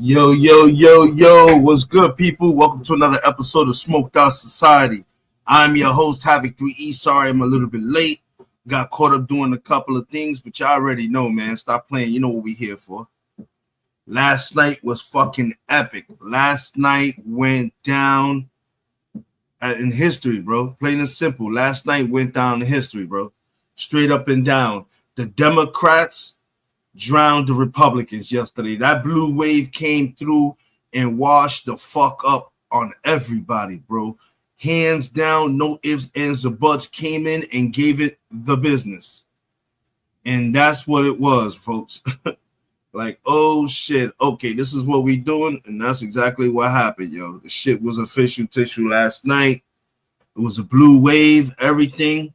Yo, yo, yo, yo, what's good, people? Welcome to another episode of Smoked Out Society. I'm your host, Havoc 3E. Sorry I'm a little bit late. Got caught up doing a couple of things, but y'all already know, man. Stop playing. You know what we here for. Last night was fucking epic. Last night went down in history, bro. Plain and simple. Last night went down in history, bro. Straight up and down. The Democrats drowned the Republicans yesterday. That blue wave came through and washed the fuck up on everybody, bro. Hands down, no ifs, ands, or buts, came in and gave it the business. And that's what it was, folks. Like, oh shit, okay, this is what we doing, and that's exactly what happened, yo. The shit was official tissue last night. It was a blue wave, everything.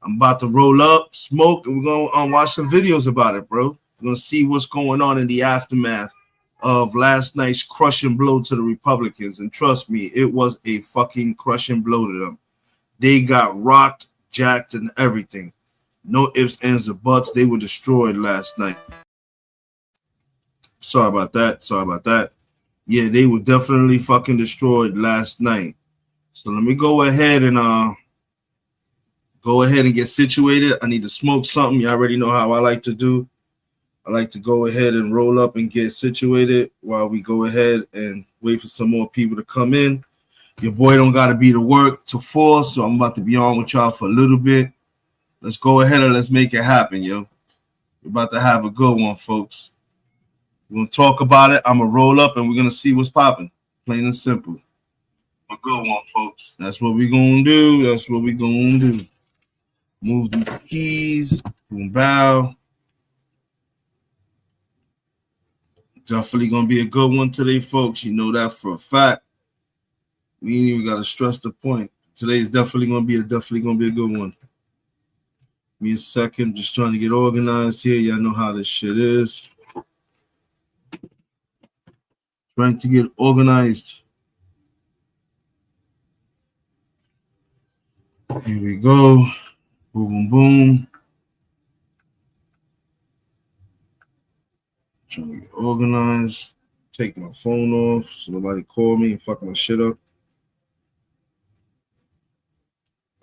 I'm about to roll up, smoke, and we're gonna watch some videos about it, bro. We're gonna see what's going on in the aftermath of last night's crushing blow to the Republicans. And trust me, it was a fucking crushing blow to them. They got rocked, jacked, and everything. No ifs, ands, or buts. They were destroyed last night. Sorry about that. Yeah, they were definitely fucking destroyed last night. So let me go ahead and get situated. I need to smoke something. You already know how I like to do. I like to go ahead and roll up and get situated while we go ahead and wait for some more people to come in. Your boy don't got to be to work till 4, so I'm about to be on with y'all for a little bit. Let's go ahead and let's make it happen, yo. We're about to have a good one, folks. We're going to talk about it. I'm going to roll up and we're going to see what's popping. Plain and simple. A good one, folks. That's what we're going to do. Move these keys. Boom, bow. Definitely going to be a good one today, folks. You know that for a fact. We ain't even got to stress the point. Today's definitely going to be a good one. Give me a second. Just trying to get organized here. Y'all know how this shit is. Trying to get organized. Here we go. Boom, boom, boom. Trying to get organized. Take my phone off so nobody call me and fuck my shit up.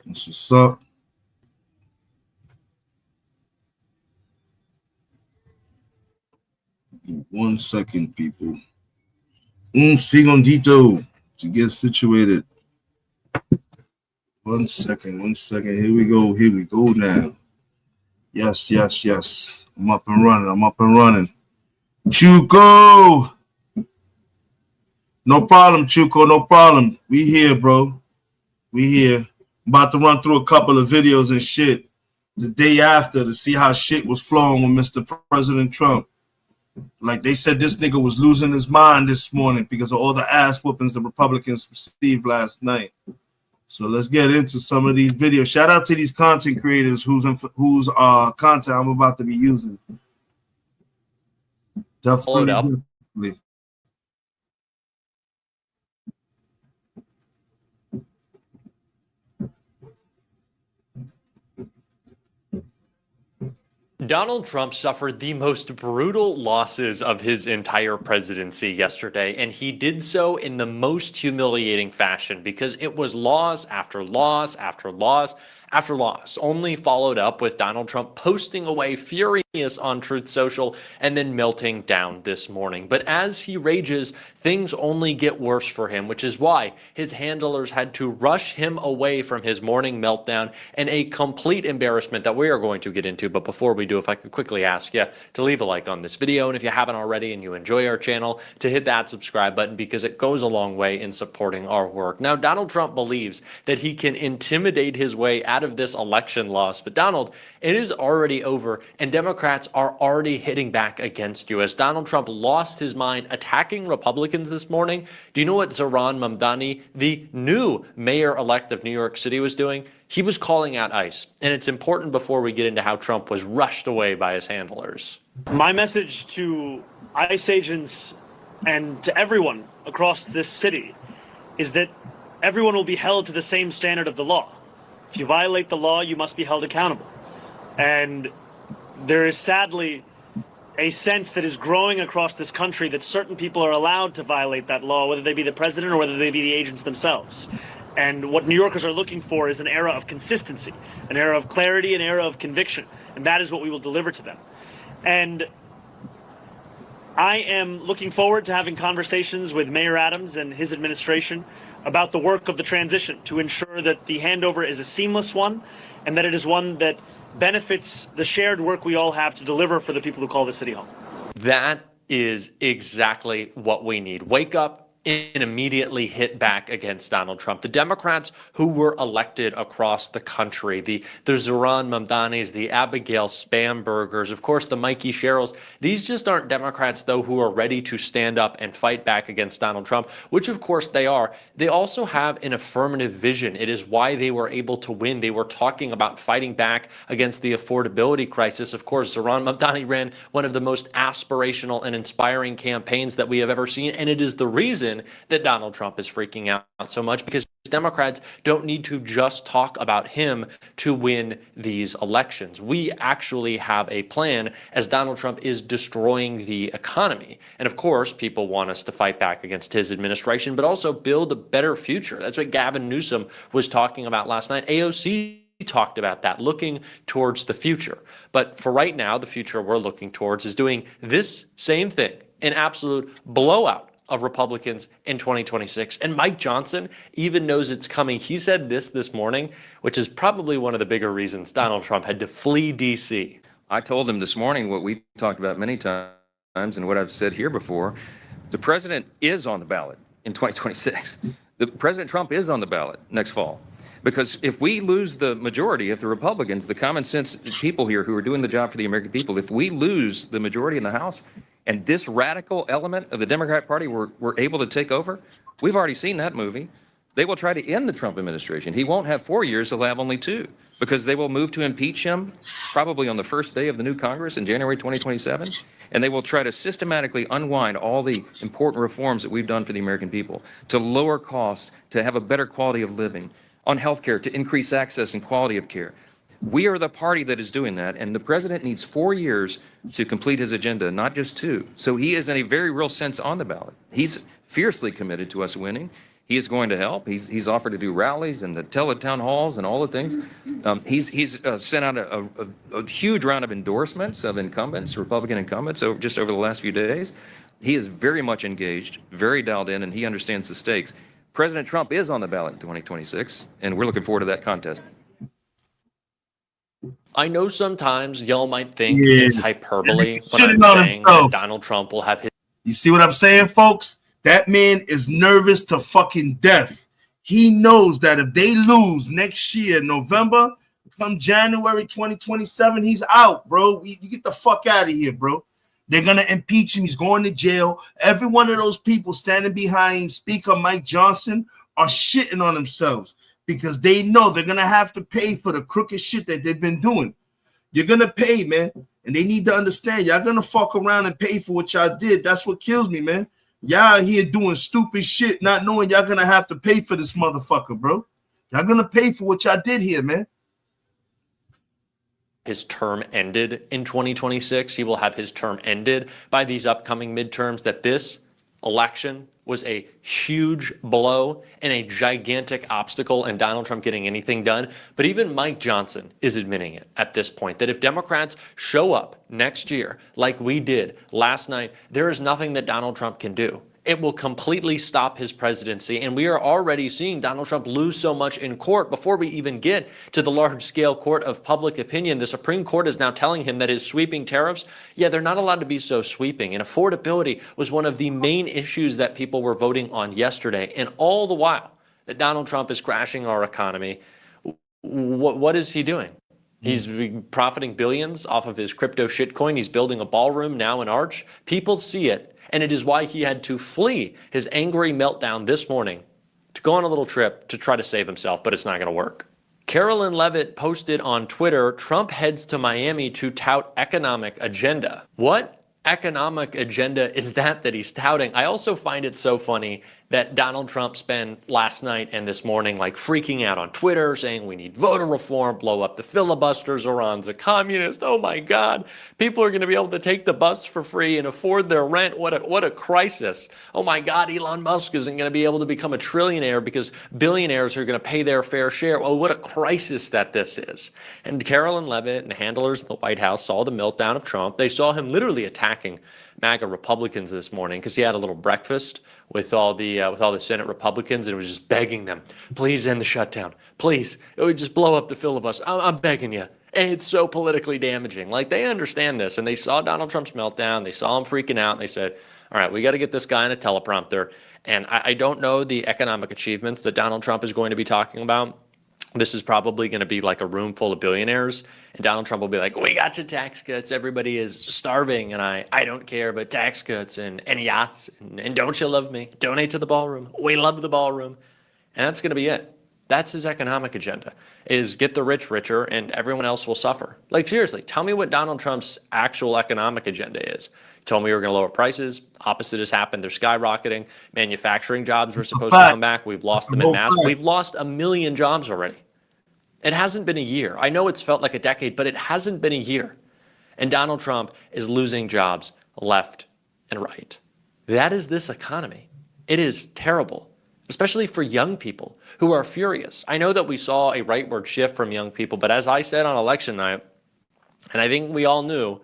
That's what's up. Give 1 second, people. Un segundito to get situated. 1 second. Here we go now. Yes. I'm up and running. Chuco! No problem, Chuco, no problem. We here, bro. We here. I'm about to run through a couple of videos and shit the day after to see how shit was flowing with Mr. President Trump. Like they said, this nigga was losing his mind this morning because of all the ass whoopings the Republicans received last night. So let's get into some of these videos. Shout out to these content creators whose content I'm about to be using. Definitely. Donald Trump suffered the most brutal losses of his entire presidency yesterday, and he did so in the most humiliating fashion because it was loss after loss after loss after loss, only followed up with Donald Trump posting away furious on Truth Social and then melting down this morning. But as he rages, things only get worse for him, which is why his handlers had to rush him away from his morning meltdown and a complete embarrassment that we are going to get into. But before we do, if I could quickly ask you to leave a like on this video, and if you haven't already and you enjoy our channel, to hit that subscribe button because it goes a long way in supporting our work. Now, Donald Trump believes that he can intimidate his way out of this election loss, but Donald, it is already over, and Democrats are already hitting back against you. As Donald Trump lost his mind attacking Republicans this morning, do you know what Zohran Mamdani, the new mayor-elect of New York City, was doing? He was calling out ICE, and it's important before we get into how Trump was rushed away by his handlers. My message to ICE agents and to everyone across this city is that everyone will be held to the same standard of the law. If you violate the law, you must be held accountable. And there is sadly a sense that is growing across this country that certain people are allowed to violate that law, whether they be the president or whether they be the agents themselves. And what New Yorkers are looking for is an era of consistency, an era of clarity, an era of conviction. And that is what we will deliver to them. And I am looking forward to having conversations with Mayor Adams and his administration about the work of the transition to ensure that the handover is a seamless one and that it is one that benefits the shared work we all have to deliver for the people who call this city home. That is exactly what we need. Wake up and immediately hit back against Donald Trump. The Democrats who were elected across the country, the Zohran Mamdanis, the Abigail Spambergers, of course, the Mikey Sherrills, these just aren't Democrats, though, who are ready to stand up and fight back against Donald Trump, which, of course, they are. They also have an affirmative vision. It is why they were able to win. They were talking about fighting back against the affordability crisis. Of course, Zohran Mamdani ran one of the most aspirational and inspiring campaigns that we have ever seen, and it is the reason that Donald Trump is freaking out so much, because Democrats don't need to just talk about him to win these elections. We actually have a plan as Donald Trump is destroying the economy. And of course, people want us to fight back against his administration, but also build a better future. That's what Gavin Newsom was talking about last night. AOC talked about that, looking towards the future. But for right now, the future we're looking towards is doing this same thing, an absolute blowout of Republicans in 2026. And Mike Johnson even knows it's coming. He said this morning, which is probably one of the bigger reasons Donald Trump had to flee D.C. I told him this morning what we've talked about many times and what I've said here before. The president is on the ballot in 2026. President Trump is on the ballot next fall. Because if we lose the majority, if the Republicans, the common sense people here who are doing the job for the American people, if we lose the majority in the House, and this radical element of the Democrat Party were able to take over, we've already seen that movie. They will try to end the Trump administration. He won't have 4 years, he'll have only 2, because they will move to impeach him probably on the first day of the new Congress in January 2027. And they will try to systematically unwind all the important reforms that we've done for the American people, to lower costs, to have a better quality of living, on health care, to increase access and quality of care. We are the party that is doing that, and the president needs 4 years to complete his agenda, not just 2. So he is in a very real sense on the ballot. He's fiercely committed to us winning. He is going to help. He's offered to do rallies and the town halls and all the things. He's sent out a huge round of endorsements of incumbents, Republican incumbents, just over the last few days. He is very much engaged, very dialed in, and he understands the stakes. President Trump is on the ballot in 2026, and we're looking forward to that contest. I know sometimes y'all might think it's hyperbole when I'm saying that Donald Trump will have his... You see what I'm saying, folks? That man is nervous to fucking death. He knows that if they lose next year, November, come January 2027, he's out, bro. You get the fuck out of here, bro. They're going to impeach him. He's going to jail. Every one of those people standing behind Speaker Mike Johnson are shitting on themselves, because they know they're going to have to pay for the crooked shit that they've been doing. You're going to pay, man. And they need to understand, y'all going to fuck around and pay for what y'all did. That's what kills me, man. Y'all here doing stupid shit, not knowing y'all going to have to pay for this motherfucker, bro. Y'all going to pay for what y'all did here, man. His term ended in 2026. He will have his term ended by these upcoming midterms. That this election was a huge blow and a gigantic obstacle in Donald Trump getting anything done. But even Mike Johnson is admitting it at this point, that if Democrats show up next year like we did last night, there is nothing that Donald Trump can do. It will completely stop his presidency. And we are already seeing Donald Trump lose so much in court before we even get to the large-scale court of public opinion. The Supreme Court is now telling him that his sweeping tariffs, they're not allowed to be so sweeping. And affordability was one of the main issues that people were voting on yesterday. And all the while that Donald Trump is crashing our economy, what is he doing? He's profiting billions off of his crypto shitcoin. He's building a ballroom now in Arch. People see it. And it is why he had to flee his angry meltdown this morning to go on a little trip to try to save himself, but it's not going to work. Carolyn Levitt posted on Twitter, Trump heads to Miami to tout economic agenda. What economic agenda is that he's touting? I also find it so funny that Donald Trump spent last night and this morning like freaking out on Twitter, saying we need voter reform, blow up the filibusters, Iran's a communist. Oh my God, people are going to be able to take the bus for free and afford their rent. What a crisis. Oh my God, Elon Musk isn't going to be able to become a trillionaire because billionaires are going to pay their fair share. Oh, what a crisis that this is. And Carolyn Levitt and handlers in the White House saw the meltdown of Trump. They saw him literally attacking MAGA Republicans this morning because he had a little breakfast with all the Senate Republicans and was just begging them, please end the shutdown. Please, it would just blow up the filibuster. I'm begging you. And it's so politically damaging. Like, they understand this, and they saw Donald Trump's meltdown. They saw him freaking out, and they said, all right, we got to get this guy in a teleprompter. And I don't know the economic achievements that Donald Trump is going to be talking about. This is probably going to be like a room full of billionaires, and Donald Trump will be like, we got your tax cuts. Everybody is starving, and I don't care, but tax cuts and yachts, and don't you love me? Donate to the ballroom. We love the ballroom. And that's going to be it. That's his economic agenda, is get the rich richer, and everyone else will suffer. Like, seriously, tell me what Donald Trump's actual economic agenda is. He told me we were going to lower prices. Opposite has happened. They're skyrocketing. Manufacturing jobs were supposed to come back. We've lost them en masse. We've lost 1 million jobs already. It hasn't been a year. I know it's felt like a decade, but it hasn't been a year. And Donald Trump is losing jobs left and right. That is this economy. It is terrible, especially for young people who are furious. I know that we saw a rightward shift from young people, but as I said on election night, and I think we all knew,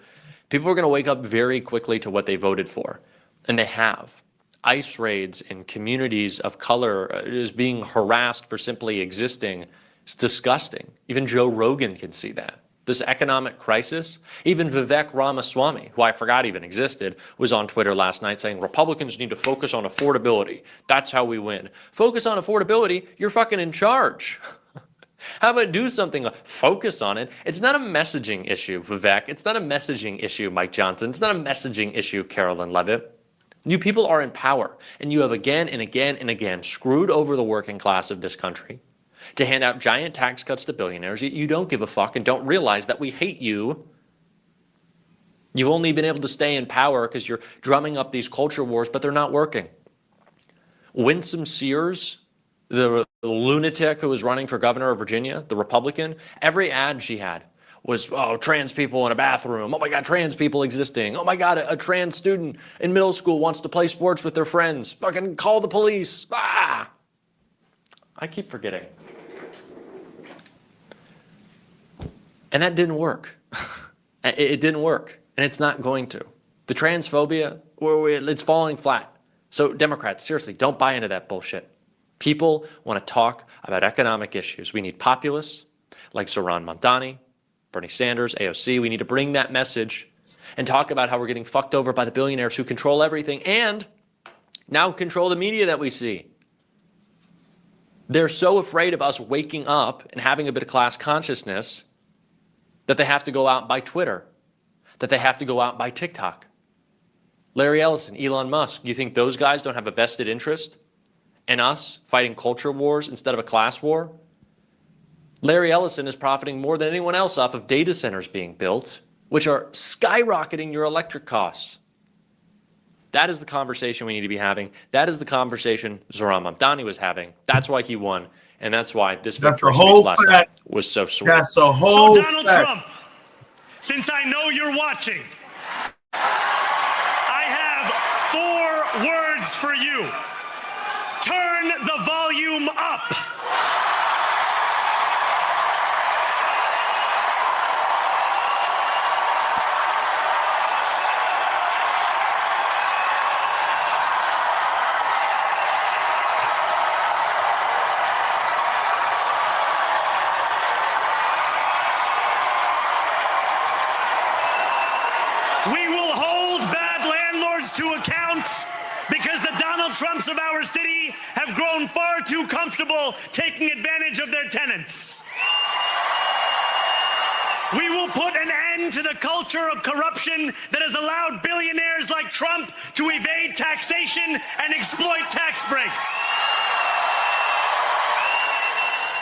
people were going to wake up very quickly to what they voted for. And they have. ICE raids in communities of color is being harassed for simply existing. It's disgusting. Even Joe Rogan can see that. This economic crisis, even Vivek Ramaswamy, who I forgot even existed, was on Twitter last night saying Republicans need to focus on affordability. That's how we win. Focus on affordability, you're fucking in charge. How about do something, focus on it? It's not a messaging issue, Vivek. It's not a messaging issue, Mike Johnson. It's not a messaging issue, Carolyn Levitt. You people are in power, and you have again and again and again screwed over the working class of this country to hand out giant tax cuts to billionaires. You don't give a fuck and don't realize that we hate you. You've only been able to stay in power because you're drumming up these culture wars, but they're not working. Winsome Sears, the lunatic who was running for governor of Virginia, the Republican, every ad she had was, oh, trans people in a bathroom. Oh my God, trans people existing. Oh my God, a trans student in middle school wants to play sports with their friends. Fucking call the police. Ah! I keep forgetting. And that didn't work. It didn't work, and it's not going to. The transphobia, it's falling flat. So Democrats, seriously, don't buy into that bullshit. People want to talk about economic issues. We need populists like Zohran Mamdani, Bernie Sanders, AOC. We need to bring that message and talk about how we're getting fucked over by the billionaires who control everything and now control the media that we see. They're so afraid of us waking up and having a bit of class consciousness that they have to go out by Twitter, that they have to go out by TikTok. Larry Ellison, Elon Musk, you think those guys don't have a vested interest in us fighting culture wars instead of a class war? Larry Ellison is profiting more than anyone else off of data centers being built, which are skyrocketing your electric costs. That is the conversation we need to be having. That is the conversation Zohran Mamdani was having. That's why he won. And that's why this victory speech last night was so sweet. That's a whole So Donald fact. Trump, since I know you're watching, I have 4 words for you. Turn the volume up. We will hold bad landlords to account because the Donald Trumps of our city have grown far too comfortable taking advantage of their tenants. We will put an end to the culture of corruption that has allowed billionaires like Trump to evade taxation and exploit tax breaks.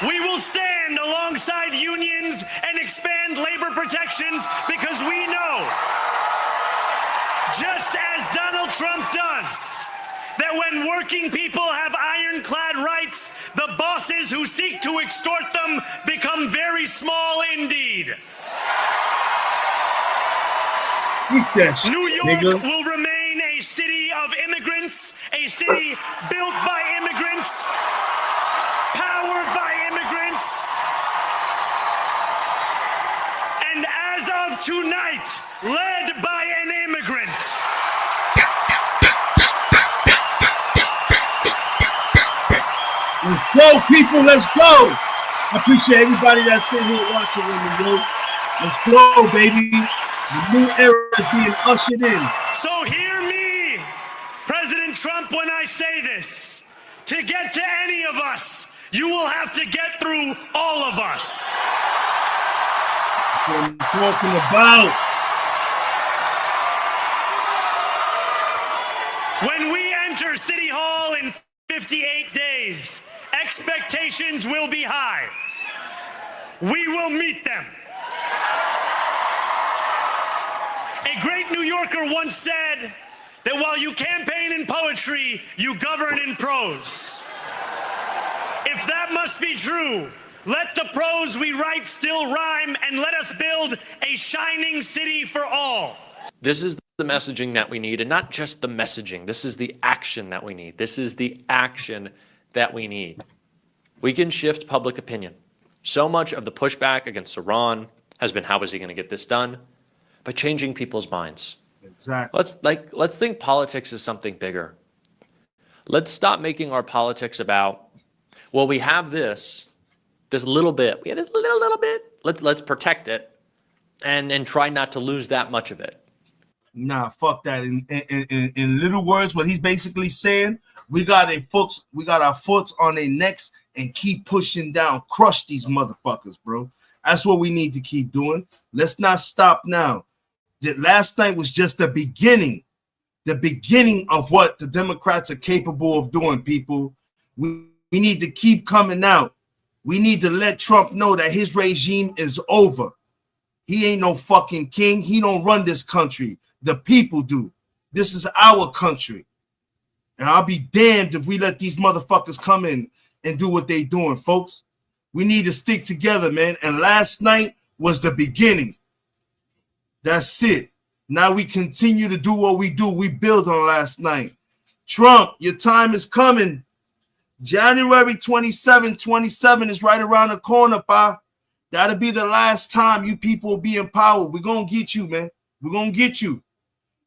We will stand alongside unions and expand labor protections because we know, just as Donald Trump does, that when when working people have ironclad rights, the bosses who seek to extort them become very small indeed. Eat that shit, New York nigga. will remain a city of immigrants, a city built by immigrants, powered by immigrants. And as of tonight, led by an immigrant. Let's go, people. Let's go. I appreciate everybody that's sitting here watching with me, bro. Let's go, baby. The new era is being ushered in. So hear me, President Trump, when I say this. To get to any of us, you will have to get through all of us. What I'm talking about. When we enter City Hall in 58 days, expectations will be high. We will meet them. A great New Yorker once said that while you campaign in poetry, you govern in prose. If that must be true, let the prose we write still rhyme, and let us build a shining city for all. This is the messaging that we need, and not just the messaging. This is the action that we need. This is the action that we need. We can shift public opinion. So much of the pushback against Iran has been, how is he going to get this done? By changing people's minds. Exactly. Let's think politics is something bigger. Let's stop making our politics about, well, we have this little bit. We had a little bit. Let's protect it and try not to lose that much of it. Nah, fuck that. In little words, what he's basically saying, we got our foot on their necks and keep pushing down, crush these motherfuckers, bro. That's what we need to keep doing. Let's not stop now. That last night was just the beginning of what the Democrats are capable of doing, people. We need to keep coming out. We need to let Trump know that his regime is over. He ain't no fucking king. He don't run this country. The people do. This is our country. And I'll be damned if we let these motherfuckers come in and do what they doing, folks. We need to stick together, man. And last night was the beginning. That's it. Now we continue to do what we do. We build on last night. Trump, your time is coming. January 27 is right around the corner, pa. That'll be the last time you people will be in power. We're going to get you, man. We're going to get you.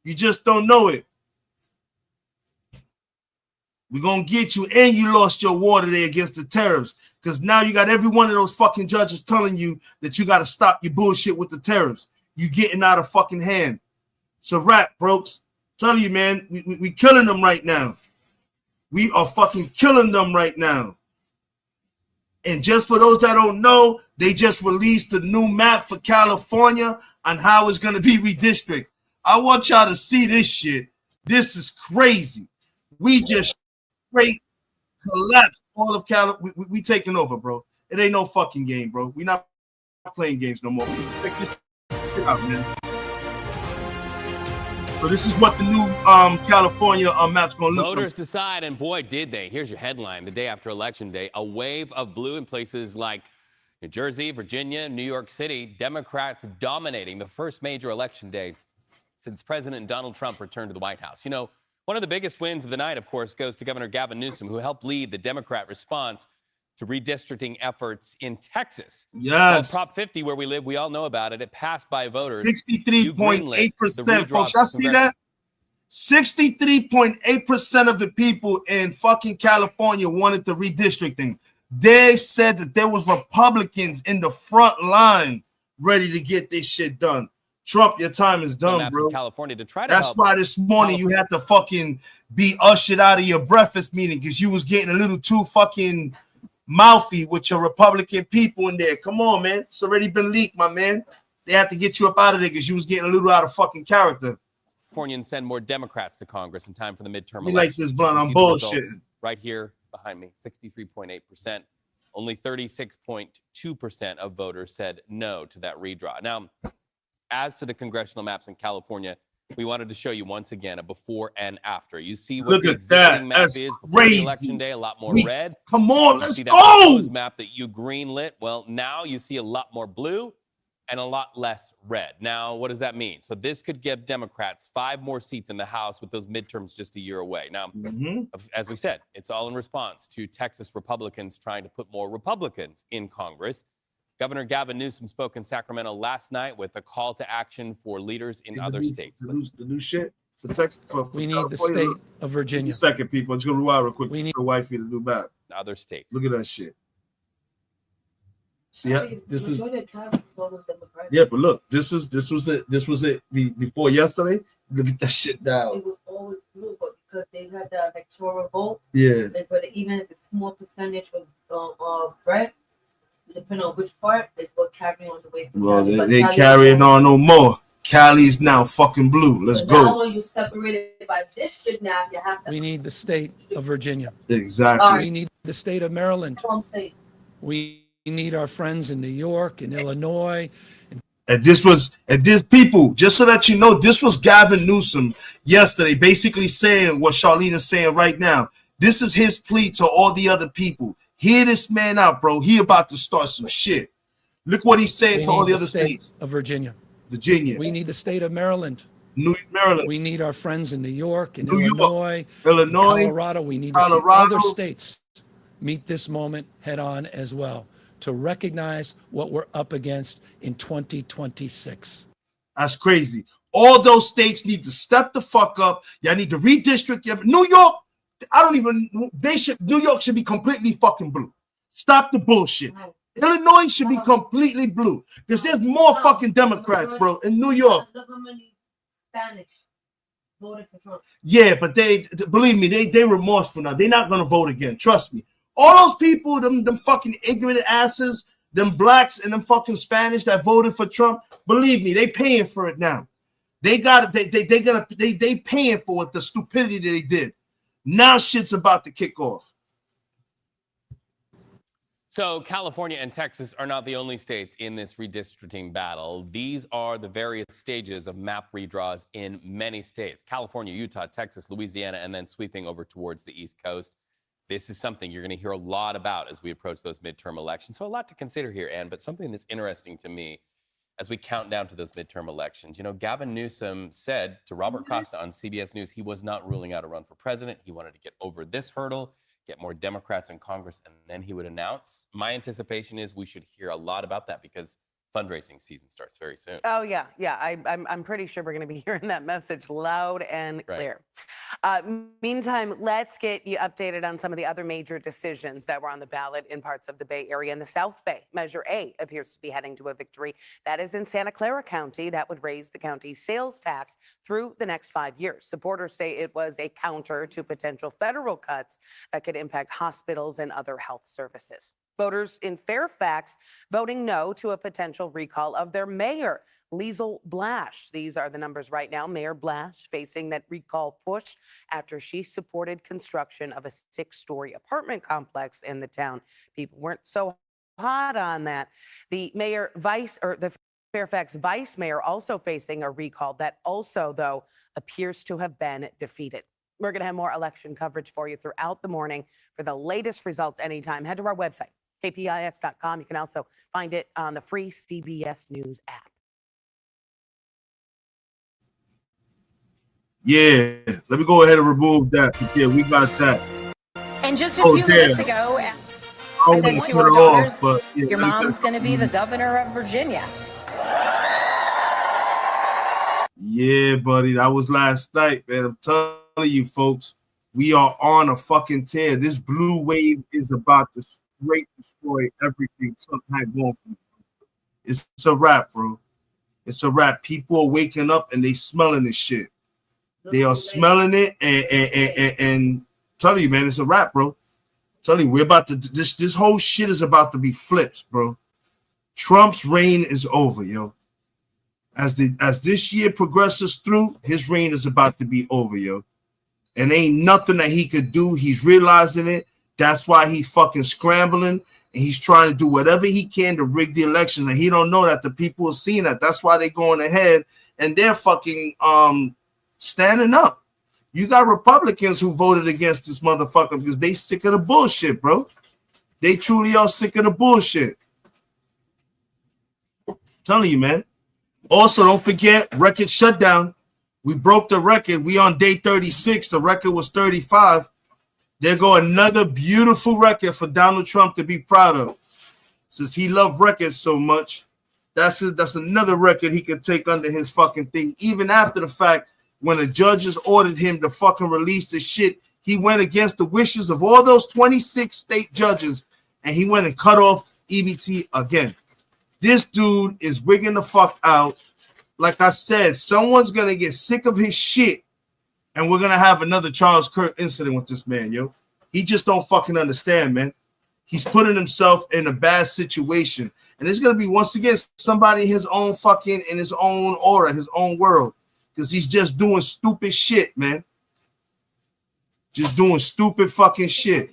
You just don't know it. We're going to get you, and you lost your war today against the tariffs, because now you got every one of those fucking judges telling you that you got to stop your bullshit with the tariffs. You getting out of fucking hand. It's a wrap, brokes. Tell you, man, we killing them right now. We are fucking killing them right now. And just for those that don't know, they just released a new map for California on how it's going to be redistricted. I want y'all to see this shit. This is crazy. We just straight collapsed all of California. We taking over, bro. It ain't no fucking game, bro. We not playing games no more. We take this shit out, man. So this is what the new California map's going to look like. Voters decide, and boy, did they. Here's your headline. The day after Election Day, a wave of blue in places like New Jersey, Virginia, New York City. Democrats dominating the first major election day since President Donald Trump returned to the White House. You know, one of the biggest wins of the night, of course, goes to Governor Gavin Newsom, who helped lead the Democrat response to redistricting efforts in Texas. Yes. Prop 50, where we live, we all know about it. It passed by voters. 63.8%, folks. I see that. 63.8% of the people in fucking California wanted the redistricting. They said that there was Republicans in the front line ready to get this shit done. Trump, your time is done, bro. California to try to That's why this morning you had to fucking be ushered out of your breakfast meeting, because you was getting a little too fucking mouthy with your Republican people in there. Come on, man. It's already been leaked, my man. They had to get you up out of there because you was getting a little out of fucking character. Californians send more Democrats to Congress in time for the midterm You elections. like this blunt? I'm bullshit. Right here behind me, 63.8%. Only 36.2% of voters said no to that redraw. Now, as to the congressional maps in California, we wanted to show you once again a before and after. You see what Look the at that. existing map That's is before crazy. the election day, a lot more We- red. Come on, You let's see that go. proposed map that you green lit? Well, now you see a lot more blue and a lot less red. Now, what does that mean? So this could give Democrats 5 more seats in the House with those midterms just a year away. Now, as we said, it's all in response to Texas Republicans trying to put more Republicans in Congress. Governor Gavin Newsom spoke in Sacramento last night with a call to action for leaders in other states. The new shit for Texas. We need the state of Virginia. Second, people. I'm just gonna rewind real quick. We need the wifey to do back. Other states. Look at that shit. See, this is Democratic. yeah, but look, this was it before yesterday. Look at that shit down. It was always blue, but because they had the electoral vote, Yeah, but even if it's small percentage of red, depending on which part, is what carrying on the way. well, they carrying on no more. Cali's now fucking blue. Let's So go. now when you separated by district, now you have to. We need the state of Virginia. Exactly. All right. We need the state of Maryland. That's what I'm saying. We need our friends in New York and Illinois. And this people, just so that you know, this was Gavin Newsom yesterday, basically saying what Charlene is saying right now. This is his plea to all the other people. Hear this man out, bro. He about to start some shit. Look what he's saying We to all need the other state states. of Virginia. Virginia, We need the state of Maryland. Maryland, We need our friends in New York and New York, Illinois, Illinois. Colorado. We need to see Colorado. other states meet this moment head on as well to recognize what we're up against in 2026. That's crazy. All those states need to step the fuck up. Y'all need to redistrict. New York, New York should be completely fucking blue. Stop the bullshit. Illinois should be completely blue because there's more fucking Democrats, bro, in New York. Look how many Spanish voted for Trump. Yeah, but they believe me, they remorseful now. They're not gonna vote again. Trust me. All those people, them fucking ignorant asses, them blacks and them fucking Spanish that voted for Trump, believe me, they paying for it now. They got it. They paying for it. The stupidity that they did. Now shit's about to kick off. So California and Texas are not the only states in this redistricting battle. These are the various stages of map redraws in many states: California, Utah, Texas, Louisiana, and then sweeping over towards the East Coast. This is something you're going to hear a lot about as we approach those midterm elections. So a lot to consider here, Ann, but something that's interesting to me as we count down to those midterm elections. You know, Gavin Newsom said to Robert Costa on CBS News he was not ruling out a run for president. He wanted to get over this hurdle, get more Democrats in Congress, and then he would announce. My anticipation is we should hear a lot about that because fundraising season starts very soon. Oh, yeah. I'm pretty sure we're going to be hearing that message loud and clear. Meantime, let's get you updated on some of the other major decisions that were on the ballot in parts of the Bay Area and the South Bay. Measure A appears to be heading to a victory. That is in Santa Clara County. That would raise the county's sales tax through the next 5 years. Supporters say it was a counter to potential federal cuts that could impact hospitals and other health services. Voters in Fairfax voting no to a potential recall of their mayor, Liesl Blash. These are the numbers right now. Mayor Blash facing that recall push after she supported construction of a 6-story apartment complex in the town. People weren't so hot on that. The Fairfax vice mayor also facing a recall that also, though, appears to have been defeated. We're going to have more election coverage for you throughout the morning. For the latest results anytime, head to our website, kpix.com. You can also find it on the free CBS News app. Yeah, let me go ahead and remove that. Yeah, we got that. And just a few minutes ago, I said to our daughters, your mom's going to be the governor of Virginia. Yeah, buddy, that was last night, man. I'm telling you, folks, we are on a fucking tear. This blue wave is about to straight destroy everything Trump had going for him. It's a wrap, bro. It's a wrap. People are waking up and they smelling this shit. They are smelling it and tell you, man, it's a wrap, bro. Tell you, we're about to this whole shit is about to be flipped, bro. Trump's reign is over, yo. As this year progresses through, his reign is about to be over, yo. And ain't nothing that he could do. He's realizing it. That's why he's fucking scrambling and he's trying to do whatever he can to rig the elections. And he don't know that the people are seeing that. That's why they're going ahead and they're fucking standing up. You got Republicans who voted against this motherfucker because they sick of the bullshit, bro. They truly are sick of the bullshit. I'm telling you, man. Also, don't forget, record shutdown. We broke the record. We on day 36. The record was 35. There go another beautiful record for Donald Trump to be proud of. Since he loved records so much, that's another record he could take under his fucking thing. Even after the fact, when the judges ordered him to fucking release the shit, he went against the wishes of all those 26 state judges, and he went and cut off EBT again. This dude is wigging the fuck out. Like I said, someone's going to get sick of his shit, and we're going to have another Charles Kirk incident with this man, yo. He just don't fucking understand, man. He's putting himself in a bad situation. And it's going to be, once again, somebody in his own fucking, in his own aura, his own world. Because he's just doing stupid shit, man. Just doing stupid fucking shit.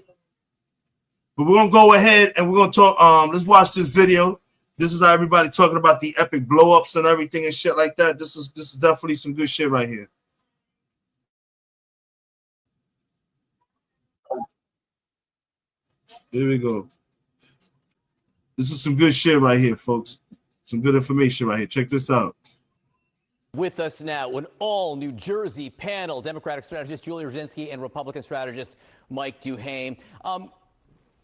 But we're going to go ahead and we're going to talk. Let's watch this video. This is how everybody talking about the epic blow-ups and everything and shit like that. This is definitely some good shit right here. Here we go. This is some good shit right here, folks. Some good information right here. Check this out. With us now, an all New Jersey panel, Democratic strategist Julie Rudzinski and Republican strategist Mike Duhame.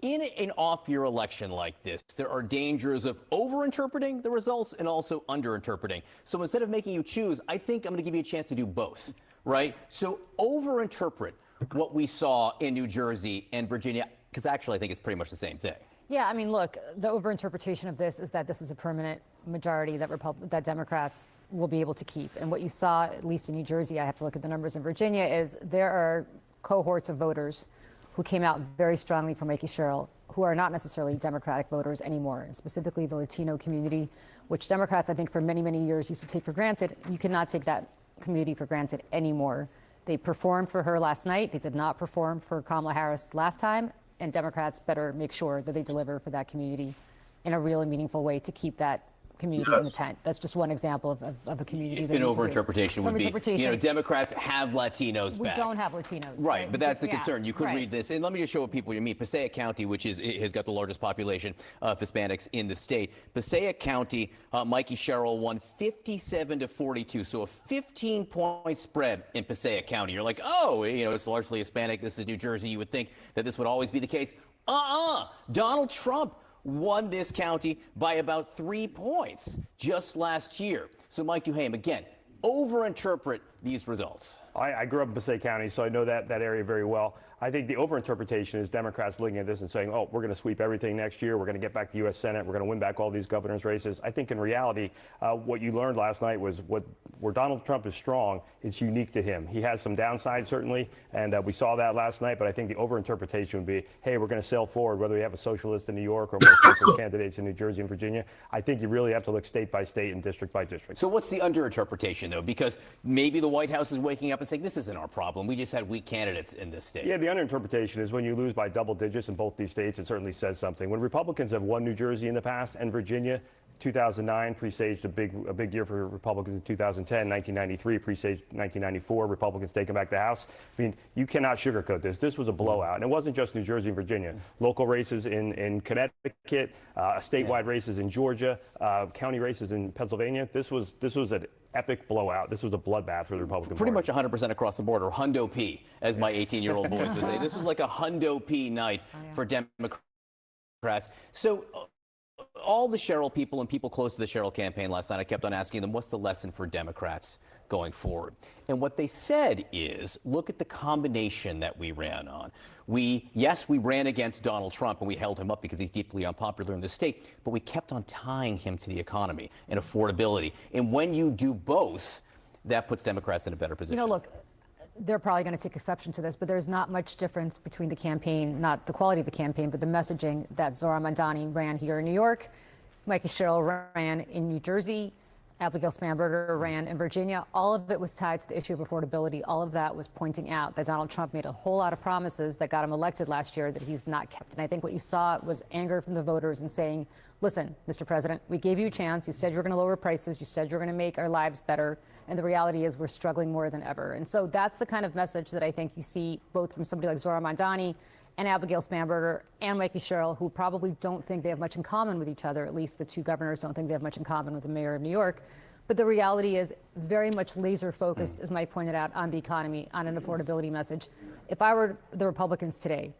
In an off-year election like this, there are dangers of over-interpreting the results and also under-interpreting. So instead of making you choose, I think I'm going to give you a chance to do both, right? So over-interpret what we saw in New Jersey and Virginia, because actually I think it's pretty much the same thing. Yeah, I mean, look, the overinterpretation of this is that this is a permanent majority that Democrats will be able to keep. And what you saw, at least in New Jersey, I have to look at the numbers in Virginia, is there are cohorts of voters who came out very strongly for Mikey Sherrill, who are not necessarily Democratic voters anymore, and specifically the Latino community, which Democrats, I think, for many, many years used to take for granted. You cannot take that community for granted anymore. They performed for her last night. They did not perform for Kamala Harris last time. And Democrats better make sure that they deliver for that community in a real and meaningful way to keep that community in the tent. That's just one example of a community. An overinterpretation would be, you know, Democrats have Latinos back. We don't have Latinos. Right, but that's the concern. You could read this, and let me just show people you mean. Passaic County, which has got the largest population of Hispanics in the state. Passaic County, Mikey Sherrill won 57-42, so a 15-point spread in Passaic County. You're like, oh, you know, it's largely Hispanic. This is New Jersey. You would think that this would always be the case. Donald Trump won this county by about 3 points just last year. So Mike Duhame, again, overinterpret these results. I grew up in Passaic County, so I know that area very well. I think the overinterpretation is Democrats looking at this and saying, oh, we're going to sweep everything next year. We're going to get back the U.S. Senate. We're going to win back all these governor's races. I think in reality, what you learned last night was where Donald Trump is strong is unique to him. He has some downside, certainly, and we saw that last night. But I think the overinterpretation would be, hey, we're going to sail forward, whether we have a socialist in New York or more socialist candidates in New Jersey and Virginia. I think you really have to look state by state and district by district. So what's the underinterpretation, though? Because maybe the White House is waking up and saying, this isn't our problem. We just had weak candidates in this state. Yeah, the underinterpretation is when you lose by double digits in both these states, it certainly says something. When Republicans have won New Jersey in the past and Virginia, 2009 presaged a big year for Republicans in 2010, 1993 presaged 1994, Republicans taking back the House. I mean, you cannot sugarcoat this. This was a blowout. And it wasn't just New Jersey and Virginia. Local races in Connecticut, statewide races in Georgia, county races in Pennsylvania. This was an epic blowout. This was a bloodbath for the Republican Pretty Party. much 100% across the board, or hundo P, as my 18-year-old boys would say. This was like a hundo P night for Democrats. So all the Sherrill people and people close to the Sherrill campaign last night, I kept on asking them, what's the lesson for Democrats going forward? And what they said is, look at the combination that we ran on. Yes, we ran against Donald Trump and we held him up because he's deeply unpopular in the state, but we kept on tying him to the economy and affordability. And when you do both, that puts Democrats in a better position. You know, look, they're probably going to take exception to this, but there's not much difference between the campaign, not the quality of the campaign, but the messaging that Zohran Mamdani ran here in New York, Mikey Sherrill ran in New Jersey. Abigail Spanberger ran in Virginia. All of it was tied to the issue of affordability. All of that was pointing out that Donald Trump made a whole lot of promises that got him elected last year that he's not kept. And I think what you saw was anger from the voters and saying, listen, Mr. President, we gave you a chance. You said you were going to lower prices. You said you were going to make our lives better. And the reality is we're struggling more than ever. And so that's the kind of message that I think you see both from somebody like Zohran Mamdani and Abigail Spanberger and Mikey Sherrill, who probably don't think they have much in common with each other. At least the two governors don't think they have much in common with the mayor of New York. But the reality is very much laser focused, as Mike pointed out, on the economy, on an affordability message. If I were the Republicans today,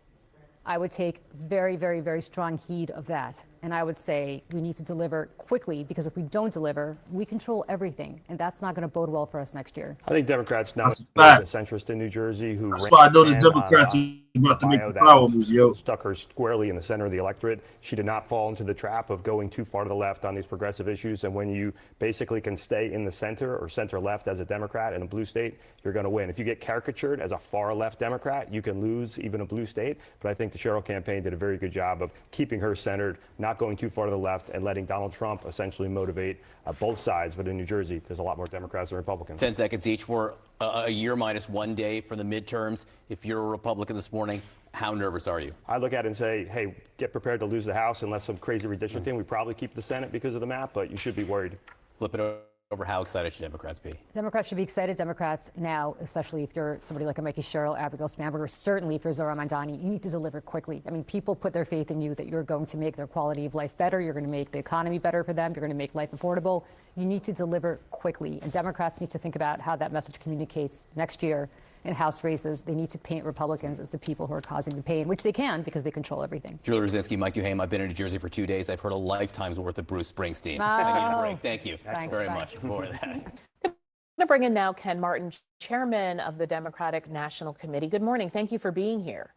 I would take very, very, very strong heed of that. And I would say we need to deliver quickly, because if we don't deliver, we control everything. And that's not going to bode well for us next year. I think Democrats now That's a the fact. centrist in New Jersey who That's why I know the ran Democrats on, are about to make bio the that power move, yo. stuck her squarely in the center of the electorate. She did not fall into the trap of going too far to the left on these progressive issues. And when you basically can stay in the center or center left as a Democrat in a blue state, you're going to win. If you get caricatured as a far left Democrat, you can lose even a blue state. But I think the Sherrill campaign did a very good job of keeping her centered, not going too far to the left, and letting Donald Trump essentially motivate both sides. But in New Jersey, there's a lot more Democrats than Republicans. 10 seconds each. We're a year minus 1 day for the midterms. If you're a Republican this morning, how nervous are you? I look at it and say, hey, get prepared to lose the House unless some crazy redistricting. We probably keep the Senate because of the map, but you should be worried. Flip it over. How excited should Democrats be? Democrats should be excited. Democrats now, especially if you're somebody like a Mikey Sherrill, Abigail Spanberger, certainly if you're Zohran Mamdani, you need to deliver quickly. I mean, people put their faith in you that you're going to make their quality of life better. You're going to make the economy better for them. You're going to make life affordable. You need to deliver quickly. And Democrats need to think about how that message communicates next year in House races. They need to paint Republicans as the people who are causing the pain, which they can because they control everything. Julie Rosinski, Mike Duhame, I've been in New Jersey for 2 days. I've heard a lifetime's worth of Bruce Springsteen. Oh. I need a break. Thank you Thanks, very bye. much for that. I'm going to bring in now Ken Martin, chairman of the Democratic National Committee. Good morning. Thank you for being here.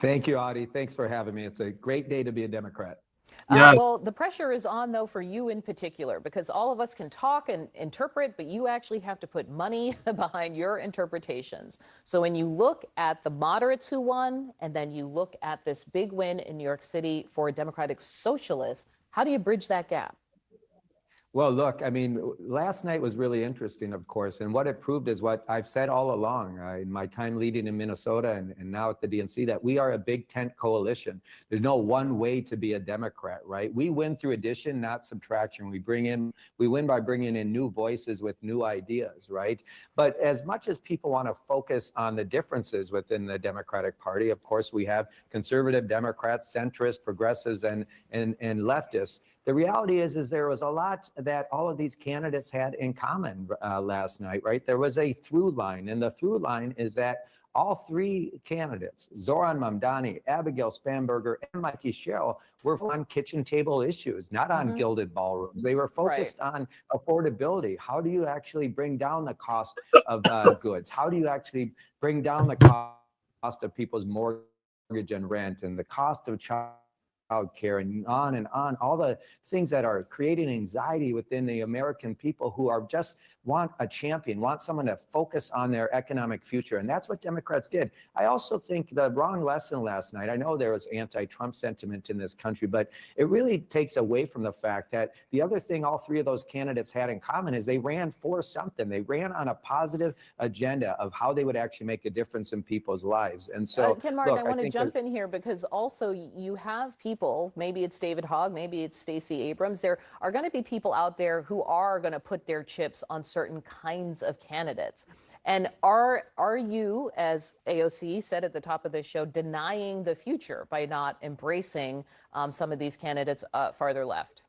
Thank you, Audie. Thanks for having me. It's a great day to be a Democrat. Yes. Well, the pressure is on, though, for you in particular, because all of us can talk and interpret, but you actually have to put money behind your interpretations. So when you look at the moderates who won, and then you look at this big win in New York City for Democratic Socialists, how do you bridge that gap? Well, look, I mean, last night was really interesting, of course, and what it proved is what I've said all along in my time leading in Minnesota and now at the DNC, that we are a big tent coalition. There's no one way to be a Democrat, right? We win through addition, not subtraction. We win by bringing in new voices with new ideas, right? But as much as people want to focus on the differences within the Democratic Party, of course, we have conservative Democrats, centrists, progressives, and leftists. The reality is there was a lot that all of these candidates had in common last night, right? There was a through line, and the through line is that all three candidates, Zohran Mamdani, Abigail Spanberger, and Mikey Sherrill, were on kitchen table issues, not on gilded ballrooms. They were focused on affordability. How do you actually bring down the cost of goods? How do you actually bring down the cost of people's mortgage and rent, and the cost of child care, and on, all the things that are creating anxiety within the American people who are just want a champion, want someone to focus on their economic future. And that's what Democrats did. I also think the wrong lesson last night, I know there was anti-Trump sentiment in this country, but it really takes away from the fact that the other thing all three of those candidates had in common is they ran for something. They ran on a positive agenda of how they would actually make a difference in people's lives. And so, Ken Martin, look, I want to jump in here because also you have people, maybe it's David Hogg, maybe it's Stacey Abrams. There are going to be people out there who are going to put their chips on certain kinds of candidates. And are you, as AOC said at the top of this show, denying the future by not embracing some of these candidates farther left?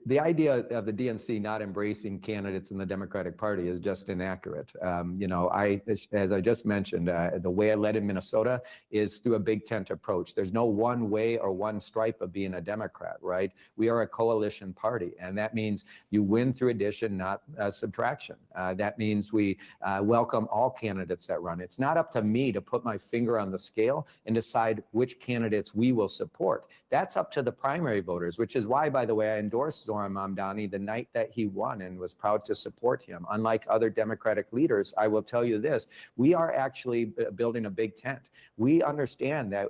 The idea of the DNC not embracing candidates in the Democratic Party is just inaccurate. As I just mentioned, the way I led in Minnesota is through a big tent approach. There's no one way or one stripe of being a Democrat, right? We are a coalition party, and that means you win through addition, not subtraction. That means we welcome all candidates that run. It's not up to me to put my finger on the scale and decide which candidates we will support. That's up to the primary voters, which is why, by the way, I endorsed Zoran Mamdani the night that he won and was proud to support him. Unlike other Democratic leaders, I will tell you this, we are actually building a big tent. We understand that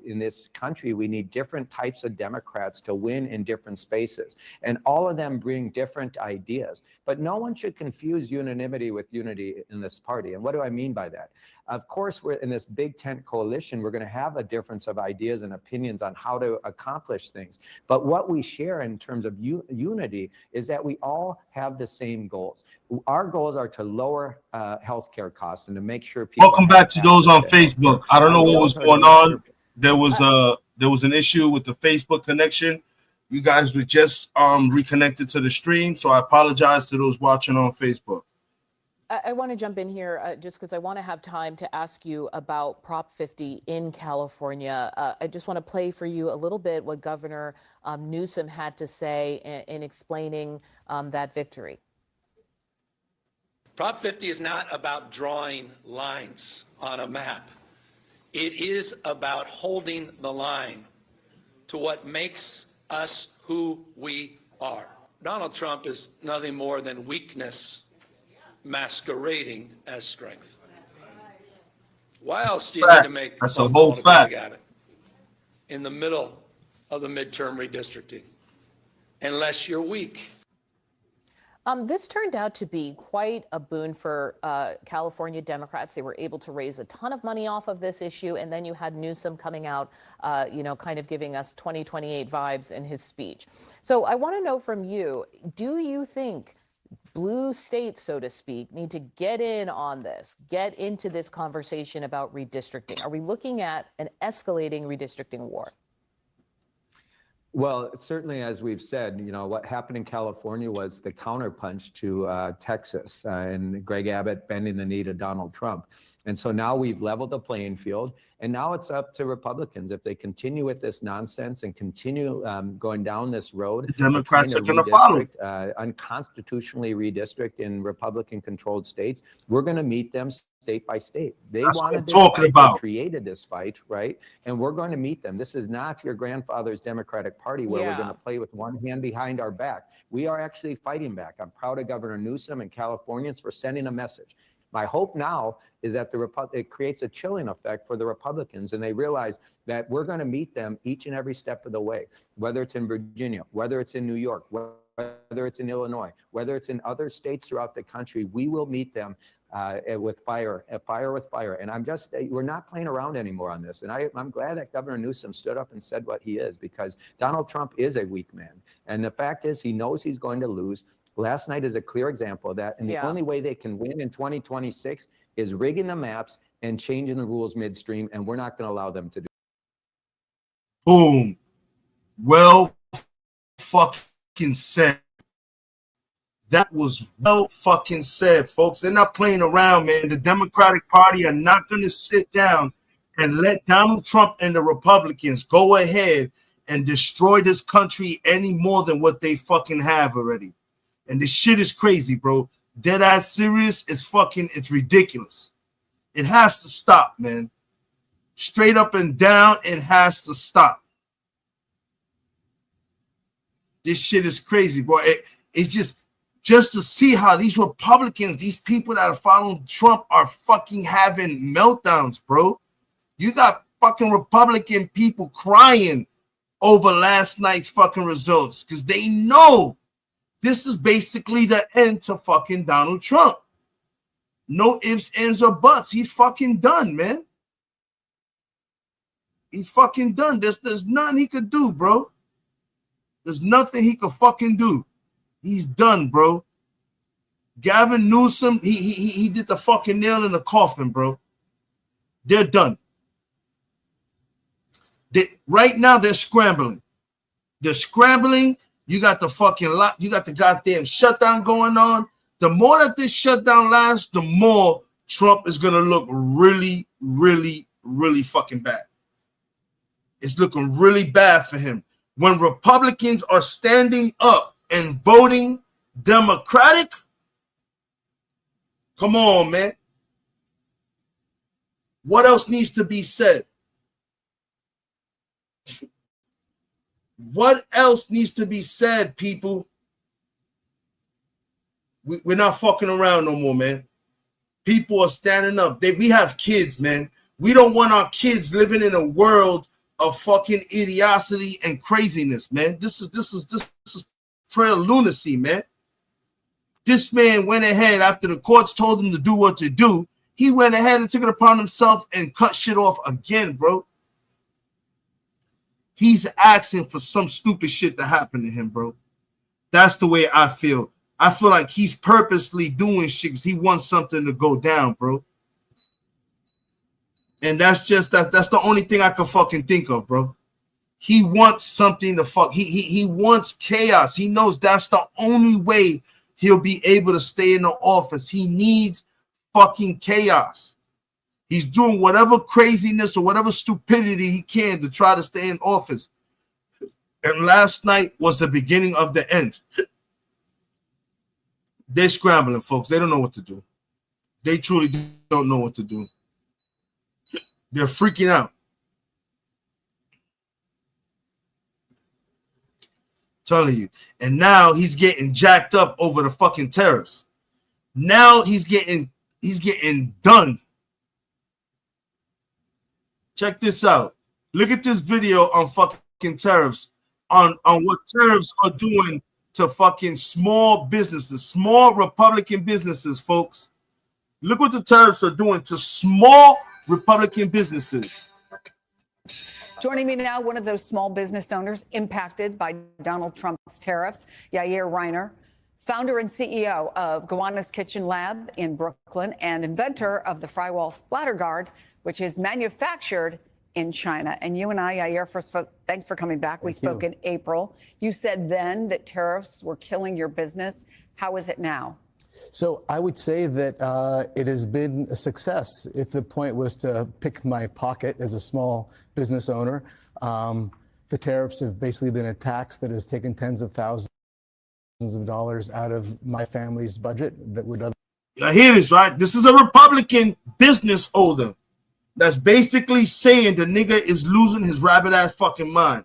in this country, we need different types of Democrats to win in different spaces. And all of them bring different ideas. But no one should confuse unanimity with unity in this party. And what do I mean by that? Of course, we're in this big tent coalition. We're going to have a difference of ideas and opinions on how to accomplish things. But what we share in terms of unity is that we all have the same goals. Our goals are to lower healthcare costs and to make sure people. Welcome back to those on Facebook. I don't know what was going on. There was an issue with the Facebook connection. You guys were just reconnected to the stream, so I apologize to those watching on Facebook. I want to jump in here just because I want to have time to ask you about Prop 50 in California. I just want to play for you a little bit what Governor Newsom had to say in explaining that victory. Prop 50 is not about drawing lines on a map. It is about holding the line to what makes us who we are. Donald Trump is nothing more than weakness masquerading as strength. Why else do you need to make that's a whole fact in the middle of the midterm redistricting unless you're weak? This turned out to be quite a boon for California Democrats. They were able to raise a ton of money off of this issue. And then you had Newsom coming out, kind of giving us 2028 vibes in his speech. So I want to know from you, do you think blue states, so to speak, need to get in on this, get into this conversation about redistricting? Are we looking at an escalating redistricting war? Well, certainly, as we've said, what happened in California was the counterpunch to Texas and Greg Abbott bending the knee to Donald Trump. And so now we've leveled the playing field. And now it's up to Republicans. If they continue with this nonsense and continue going down this road, the Democrats are going to follow. Unconstitutionally redistrict in Republican-controlled states, we're going to meet them state by state. They That's wanted what I'm talking about. They created this fight, right? And we're going to meet them. This is not your grandfather's Democratic Party where we're going to play with one hand behind our back. We are actually fighting back. I'm proud of Governor Newsom and Californians for sending a message. My hope now is that it creates a chilling effect for the Republicans, and they realize that we're going to meet them each and every step of the way, whether it's in Virginia, whether it's in New York, whether it's in Illinois, whether it's in other states throughout the country. We will meet them with fire with fire. And we're not playing around anymore on this. And I'm glad that Governor Newsom stood up and said what he is, because Donald Trump is a weak man. And the fact is, he knows he's going to lose. Last night is a clear example of that. And the only way they can win in 2026 is rigging the maps and changing the rules midstream. And we're not going to allow them to do. Boom. Well fucking said. That was well fucking said, folks. They're not playing around, man. The Democratic Party are not going to sit down and let Donald Trump and the Republicans go ahead and destroy this country any more than what they fucking have already. And this shit is crazy, bro. Dead ass serious. It's ridiculous. It has to stop, man. Straight up and down, it has to stop. This shit is crazy, bro. It's just to see how these Republicans, these people that are following Trump are fucking having meltdowns, bro. You got fucking Republican people crying over last night's fucking results because they know this is basically the end to fucking Donald Trump. No ifs, ands, or buts. He's fucking done, man. He's fucking done. There's nothing he could do, bro. There's nothing he could fucking do. He's done, bro. Gavin Newsom, he did the fucking nail in the coffin, bro. They're done. Right now, they're scrambling. They're scrambling. You got the fucking you got the goddamn shutdown going on. The more that this shutdown lasts, the more Trump is gonna look really, really, really fucking bad. It's looking really bad for him. When Republicans are standing up and voting Democratic, come on, man. What else needs to be said? What else needs to be said, people? We're not fucking around no more, man. People are standing up. We have kids, man. We don't want our kids living in a world of fucking idiocy and craziness, man. This is prayer lunacy, man. This man went ahead after the courts told him to do what to do. He went ahead and took it upon himself and cut shit off again, bro. He's asking for some stupid shit to happen to him, bro. That's the way I feel. I feel like he's purposely doing shit because he wants something to go down, bro. And that's the only thing I can fucking think of, bro. He wants something to fuck. He wants chaos. He knows that's the only way he'll be able to stay in the office. He needs fucking chaos. He's doing whatever craziness or whatever stupidity he can to try to stay in office. And last night was the beginning of the end. They're scrambling, folks. They don't know what to do. They truly don't know what to do. They're freaking out. Telling you. And now he's getting jacked up over the fucking tariffs. Now he's getting done. Check this out. Look at this video on fucking tariffs, on what tariffs are doing to fucking small businesses, small Republican businesses, folks. Look what the tariffs are doing to small Republican businesses. Joining me now, one of those small business owners impacted by Donald Trump's tariffs, Yair Reiner, founder and CEO of Gowanus Kitchen Lab in Brooklyn and inventor of the Frywall Splatter Guard, which is manufactured in China. And you and I, Yair, first, thanks for coming back. We spoke in April. You said then that tariffs were killing your business. How is it now? So I would say that it has been a success. If the point was to pick my pocket as a small business owner, the tariffs have basically been a tax that has taken tens of thousands of dollars out of my family's budget that would otherwise. I hear this, right? This is a Republican business owner that's basically saying the nigga is losing his rabbit ass fucking mind.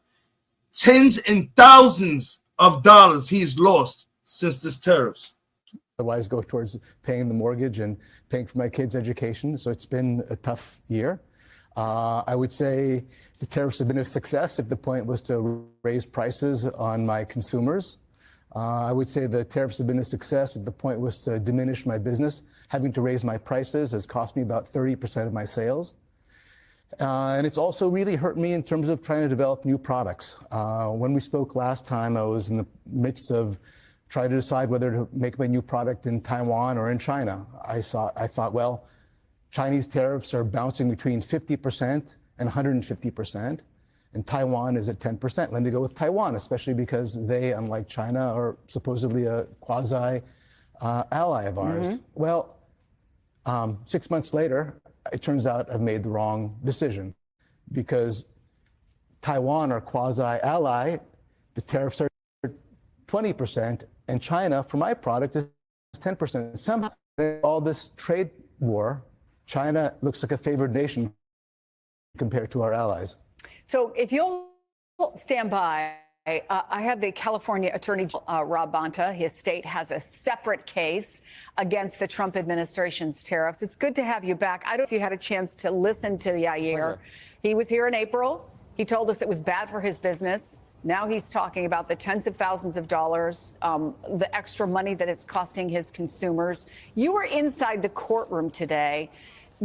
Tens and thousands of dollars he's lost since this tariffs. Otherwise go towards paying the mortgage and paying for my kids' education. So it's been a tough year. I would say the tariffs have been a success if the point was to raise prices on my consumers. I would say the tariffs have been a success if the point was to diminish my business. Having to raise my prices has cost me about 30% of my sales. And it's also really hurt me in terms of trying to develop new products. When we spoke last time, I was in the midst of trying to decide whether to make my new product in Taiwan or in China. I thought, well, Chinese tariffs are bouncing between 50% and 150%, and Taiwan is at 10%. Let me go with Taiwan, especially because they, unlike China, are supposedly a quasi ally of ours. Mm-hmm. Well, 6 months later, it turns out I've made the wrong decision because Taiwan, our quasi-ally, the tariffs are 20%, and China, for my product, is 10%. Somehow, all this trade war, China looks like a favored nation compared to our allies. So if you'll stand by, I have the California Attorney Rob Bonta. His state has a separate case against the Trump administration's tariffs. It's good to have you back. I don't know if you had a chance to listen to Yair. He was here in April. He told us it was bad for his business. Now he's talking about the tens of thousands of dollars, the extra money that it's costing his consumers. You were inside the courtroom today.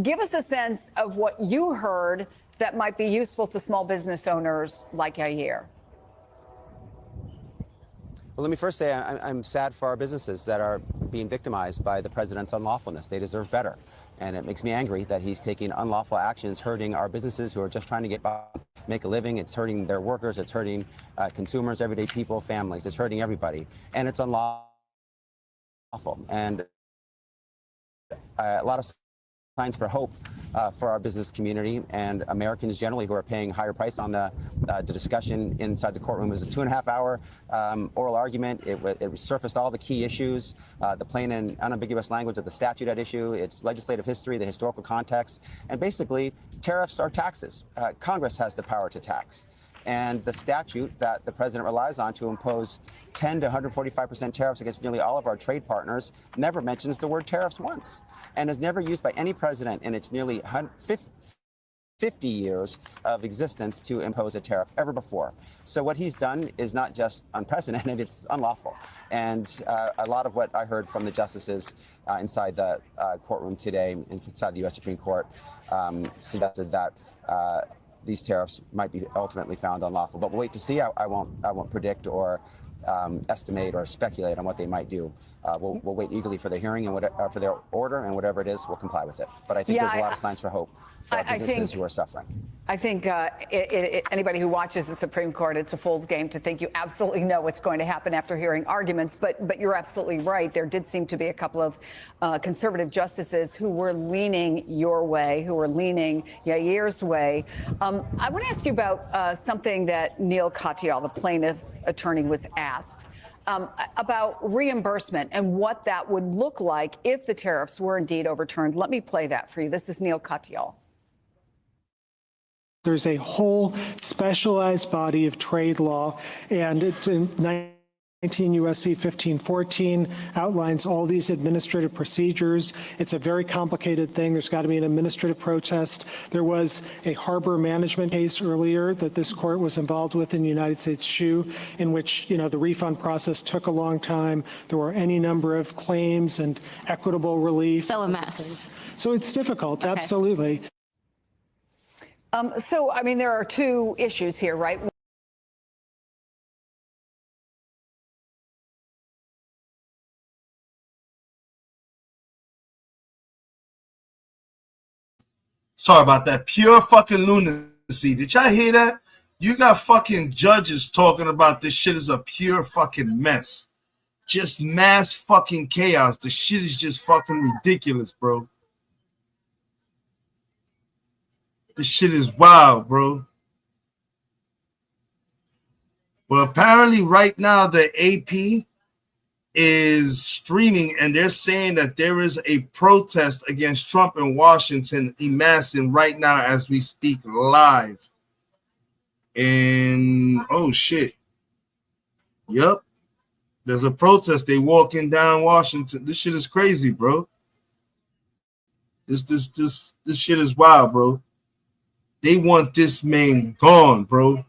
Give us a sense of what you heard that might be useful to small business owners like Yair. Well, let me first say I'm sad for our businesses that are being victimized by the president's unlawfulness. They deserve better. And it makes me angry that he's taking unlawful actions, hurting our businesses who are just trying to get by, make a living. It's hurting their workers. It's hurting consumers, everyday people, families. It's hurting everybody. And it's unlawful. And a lot of signs for hope for our business community and Americans generally who are paying higher price on the discussion inside the courtroom. It was a 2.5-hour oral argument. It surfaced all the key issues, the plain and unambiguous language of the statute at issue, its legislative history, the historical context, and basically tariffs are taxes. Congress has the power to tax. And the statute that the president relies on to impose 10 to 145% tariffs against nearly all of our trade partners never mentions the word tariffs once, and is never used by any president in its nearly 50 years of existence to impose a tariff ever before. So what he's done is not just unprecedented, it's unlawful. And a lot of what I heard from the justices inside the courtroom today, inside the U.S. Supreme Court, suggested that these tariffs might be ultimately found unlawful. But we'll wait to see. I won't predict or estimate or speculate on what they might do. We'll wait eagerly for the hearing and for their order, and whatever it is, we'll comply with it. But I think there's a lot of signs for hope for our businesses who are suffering. I think anybody who watches the Supreme Court, it's a fool's game to think you absolutely know what's going to happen after hearing arguments. But you're absolutely right. There did seem to be a couple of conservative justices who were leaning your way, who were leaning Yair's way. I want to ask you about something that Neil Katyal, the plaintiff's attorney, was asked about reimbursement and what that would look like if the tariffs were indeed overturned. Let me play that for you. This is Neil Katyal. There's a whole specialized body of trade law, and it's in 19 U.S.C. 1514 outlines all these administrative procedures. It's a very complicated thing. There's got to be an administrative protest. There was a harbor management case earlier that this court was involved with in the United States Shoe, in which, the refund process took a long time. There were any number of claims and equitable relief. So a mess. So it's difficult, absolutely. There are two issues here, right? Sorry about that. Pure fucking lunacy. Did y'all hear that? You got fucking judges talking about this shit is a pure fucking mess. Just mass fucking chaos. The shit is just fucking ridiculous, bro. This shit is wild, bro. Well, apparently right now the AP is streaming and they're saying that there is a protest against Trump in Washington amassing right now as we speak live. And oh shit. Yep. There's a protest. They walking down Washington. This shit is crazy, bro. This shit is wild, bro. They want this man gone, bro.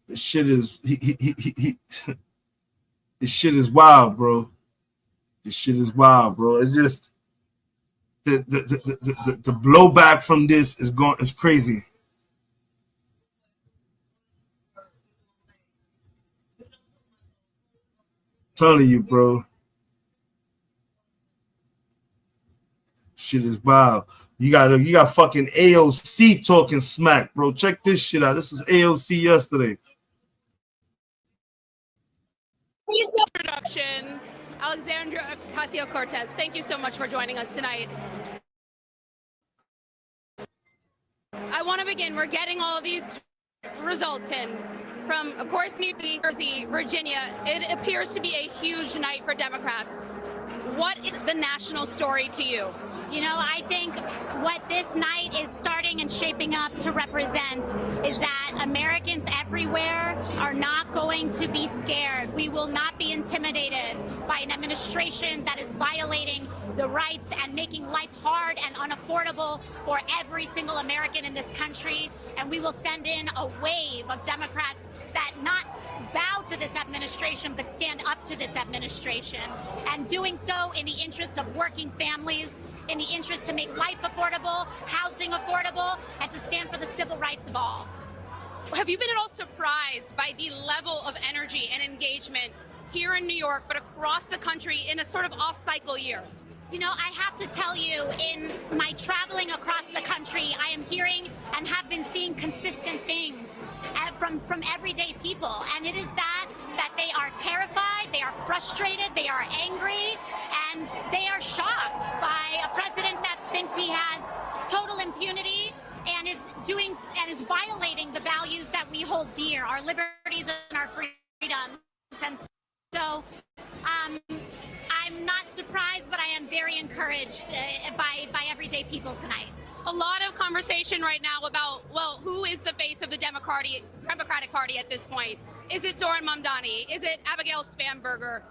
This shit is this shit is wild, bro. This shit is wild, bro. It just the blowback from this is crazy. Telling you, bro. Shit is wild. You got fucking AOC talking smack, bro. Check this shit out. This is AOC yesterday. Production, Alexandra Ocasio-Cortez. Thank you so much for joining us tonight. I want to begin. We're getting all of these results in from, of course, New Jersey, Virginia. It appears to be a huge night for Democrats. What is the national story to you? I think what this night is starting and shaping up to represent is that Americans everywhere are not going to be scared. We will not be intimidated by an administration that is violating the rights and making life hard and unaffordable for every single American in this country. And we will send in a wave of Democrats that not bow to this administration, but stand up to this administration. And doing so in the interest of working families, in the interest to make life affordable, housing affordable, and to stand for the civil rights of all. Have you been at all surprised by the level of energy and engagement here in New York, but across the country in a sort of off-cycle year? I have to tell you, in my traveling across the country, I am hearing and have been seeing consistent things from everyday people. And it is that they are terrified, they are frustrated, they are angry, and they are shocked by a president that thinks he has total impunity and is violating the values that we hold dear, our liberties and our freedoms. And so I'm not surprised, but I am very encouraged by everyday people tonight. a lot of conversation right now about, well, who is the face of the Democratic Party at this point? Is it Zoran Mamdani? Is it Abigail Spanberger?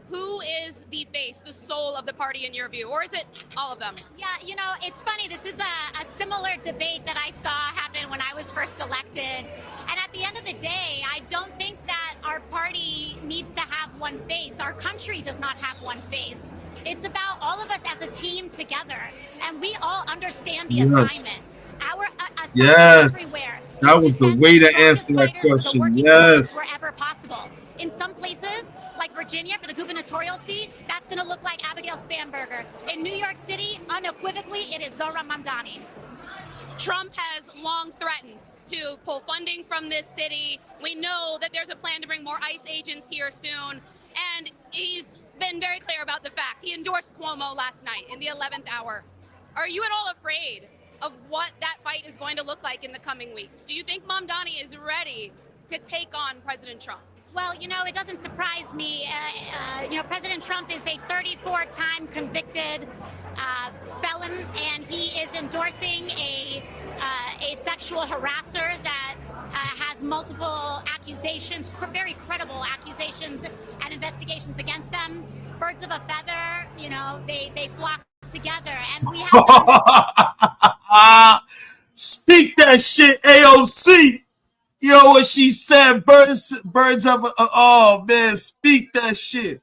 Who is the face, the soul of the party in your view? Or is it all of them? Yeah, you know, it's funny. This is a similar debate that I saw happen when I was first elected. And at the end of the day, I don't think that our party needs to have one face. Our country does not have one face. It's about all of us as a team together. And we all understand the assignment. Our Yes. everywhere. That was the way to answer that question. Yes. Wherever possible. In some places, like Virginia, for the gubernatorial seat, that's going to look like Abigail Spanberger. In New York City, unequivocally, it is Zoran Mamdani. Trump has long threatened to pull funding from this city. We know that there's a plan to bring more ICE agents here soon. And he's been very clear about the fact. He endorsed Cuomo last night in the 11th hour. Are you at all afraid of what that fight is going to look like in the coming weeks? Do you think Mamdani is ready to take on President Trump? Well, you know, it doesn't surprise me. You know, President Trump is a 34-time convicted felon, and he is endorsing a sexual harasser that has multiple accusations, very credible accusations and investigations against them. Birds of a feather, you know, they flock together, and we have to Speak that shit, AOC. Yo, what she said, birds of oh man, speak that shit.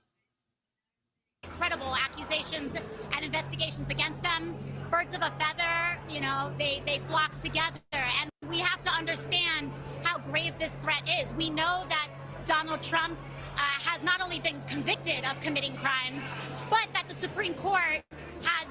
Credible accusations and investigations against them. Birds of a feather, you know, they flock together, and we have to understand how grave this threat is. We know that Donald Trump has not only been convicted of committing crimes, but that the Supreme Court has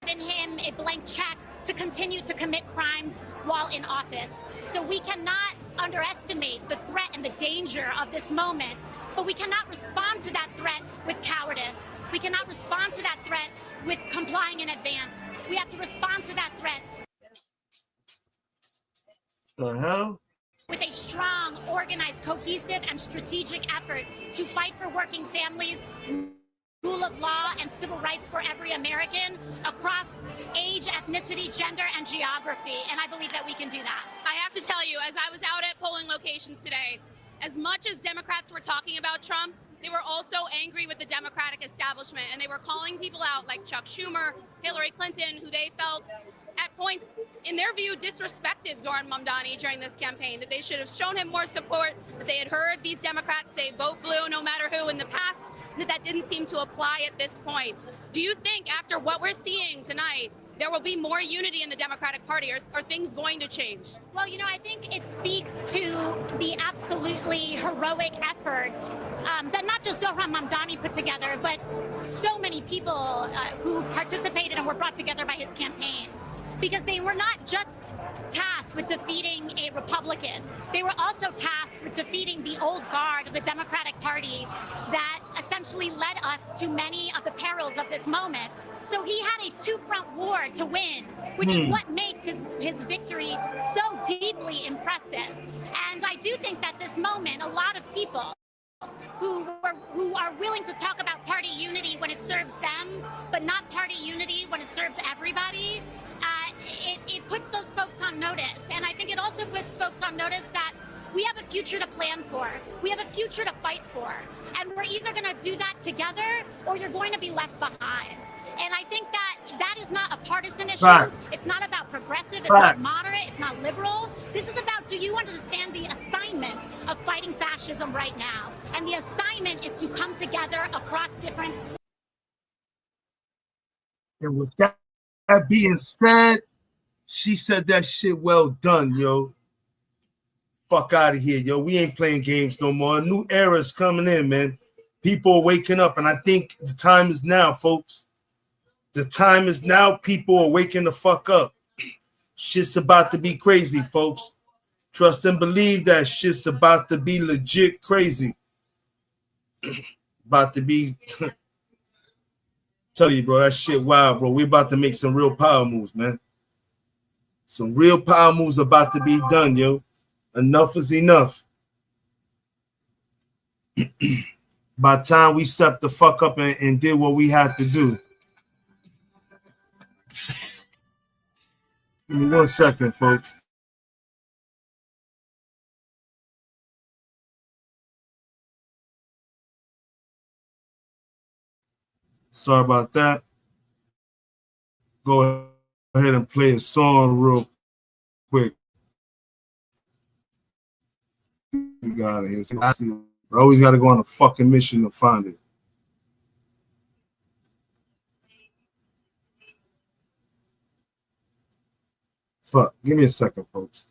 given him a blank check to continue to commit crimes while in office. So we cannot underestimate the threat and the danger of this moment, but we cannot respond to that threat with cowardice. We cannot respond to that threat with complying in advance. We have to respond to that threat The hell? with a strong, organized, cohesive, and strategic effort to fight for working families, rule of law, and civil rights for every American across age, ethnicity, gender, and geography. And I believe that we can do that. I have to tell you, as I was out at polling locations today, as much as Democrats were talking about Trump, they were also angry with the Democratic establishment, and they were calling people out like Chuck Schumer, Hillary Clinton, who they felt at points, in their view, disrespected Zoran Mamdani during this campaign, that they should have shown him more support, that they had heard these Democrats say vote blue no matter who in the past, that didn't seem to apply at this point. Do you think after what we're seeing tonight, there will be more unity in the Democratic Party? Are things going to change? Well, you know, I think it speaks to the absolutely heroic effort that not just Zoran Mamdani put together, but so many people who participated and were brought together by his campaign. Because they were not just tasked with defeating a Republican. They were also tasked with defeating the old guard of the Democratic Party that essentially led us to many of the perils of this moment. So he had a two-front war to win, which is what makes his victory so deeply impressive. And I do think that this moment, a lot of people who are willing to talk about party unity when it serves them, but not party unity when it serves everybody, it puts those folks on notice. And I think it also puts folks on notice that we have a future to plan for. We have a future to fight for. And we're either going to do that together or you're going to be left behind. And I think that is not a partisan issue. Facts. It's not about progressive. It's Facts. not moderate. It's not liberal. This is about, do you understand the assignment of fighting fascism right now? And the assignment is to come together across difference. And with that being said, she said that shit well done, yo. Fuck out of here, yo. We ain't playing games no more. A new era's coming in, man. People are waking up, and I think the time is now, folks. The time is now. People are waking the fuck up. Shit's about to be crazy, folks. Trust and believe that shit's about to be legit crazy. About to be... Tell you, bro, that shit wild, bro. We about to make some real power moves, man. Some real power moves about to be done, yo. Enough is enough. By the time we stepped the fuck up and did what we had to do. Give me 1 second, folks. Sorry about that. Go ahead and play a song real quick. You got it. I always got to go on a fucking mission to find it. Fuck. Give me a second, folks.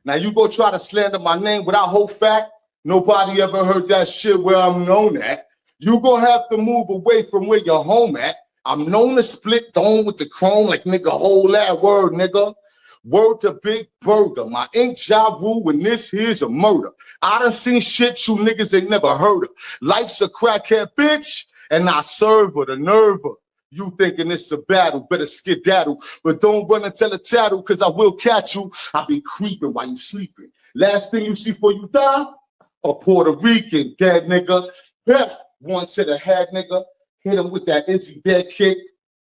Now you go try to slander my name without whole fact. Nobody ever heard that shit where I'm known at. You gonna have to move away from where you're home at. I'm known to split dome with the chrome like nigga, hold that word, nigga. Word to Big Burger. My ink Ja Rule when this here's a murder. I done seen shit you niggas ain't never heard of. Life's a crackhead bitch, and I serve her, the nerve her. You thinking it's a battle, better skedaddle. But don't run and tell a tattle, cause I will catch you. I be creeping while you sleeping. Last thing you see before you die, a Puerto Rican dead nigga. Yeah, one to the head nigga. Hit him with that Izzy dead kick.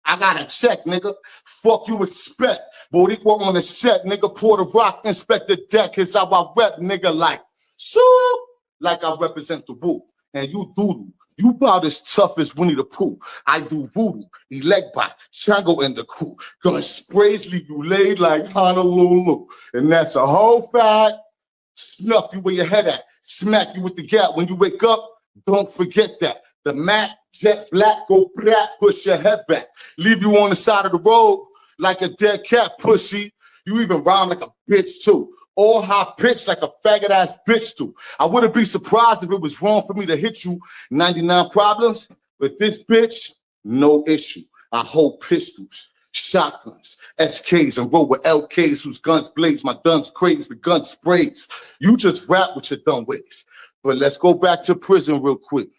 I got a check, nigga. Fuck you expect. Boricua on the set, nigga. Puerto Rock, inspect the deck. Is how I rep, nigga, like, so, like I represent the Woo. And you doodle. You about as tough as Winnie the Pooh. I do voodoo, elect by Shango and the crew. Gonna sprays leave you laid like Honolulu. And that's a whole fact. Snuff you where your head at. Smack you with the gap. When you wake up, don't forget that. The Mac, jet black, go black, push your head back. Leave you on the side of the road like a dead cat, pussy. You even rhyme like a bitch too. All high pitched like a faggot ass bitch too. I wouldn't be surprised if it was wrong for me to hit you. 99 problems, but this bitch, no issue. I hold pistols, shotguns, SKs, and roll with LKs whose guns blaze. My guns craze with gun sprays. You just rap with your dumb ways. But let's go back to prison real quick.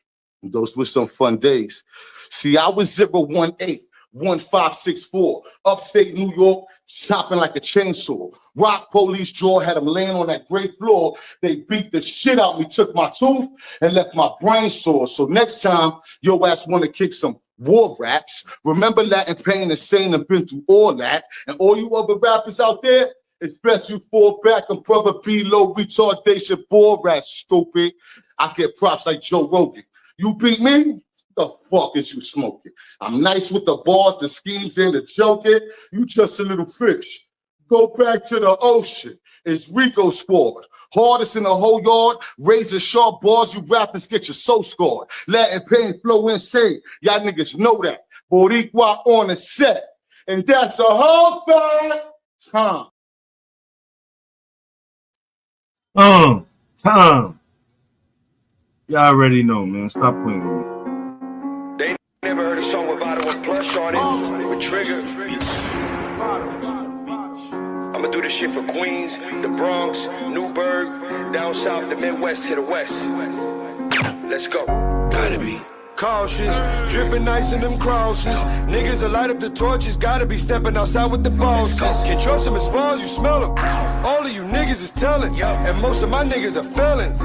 Those were some fun days. See, I was 018-1564, upstate New York, chopping like a chainsaw. Rock police jaw had them laying on that great floor. They beat the shit out of me, took my tooth, and left my brain sore. So next time your ass want to kick some war raps, remember Latin Pain, Insane, and been through all that. And all you other rappers out there, it's best you fall back and brother be low retardation, bore rat, stupid. I get props like Joe Rogan. You beat me? The fuck is you smoking? I'm nice with the bars, the schemes, and the joking. You just a little fish. Go back to the ocean. It's Rico Squad. Hardest in the whole yard. Razor sharp bars, you rappers get your soul scarred. Latin Pain flow insane. Y'all niggas know that. Boricua on the set. And that's a whole fact. Time. Y'all already know, man. Stop playing with me. They never heard a song with Vado and Plush on it. With Trigger. I'ma do this shit for Queens, the Bronx, Newburgh, down south, the Midwest to the West. Let's go. Gotta be cautious, dripping ice in them crosses. Niggas will light up the torches, gotta be stepping outside with the bosses. Can't trust them as far as you smell them. All of you niggas is telling, and most of my niggas are felons.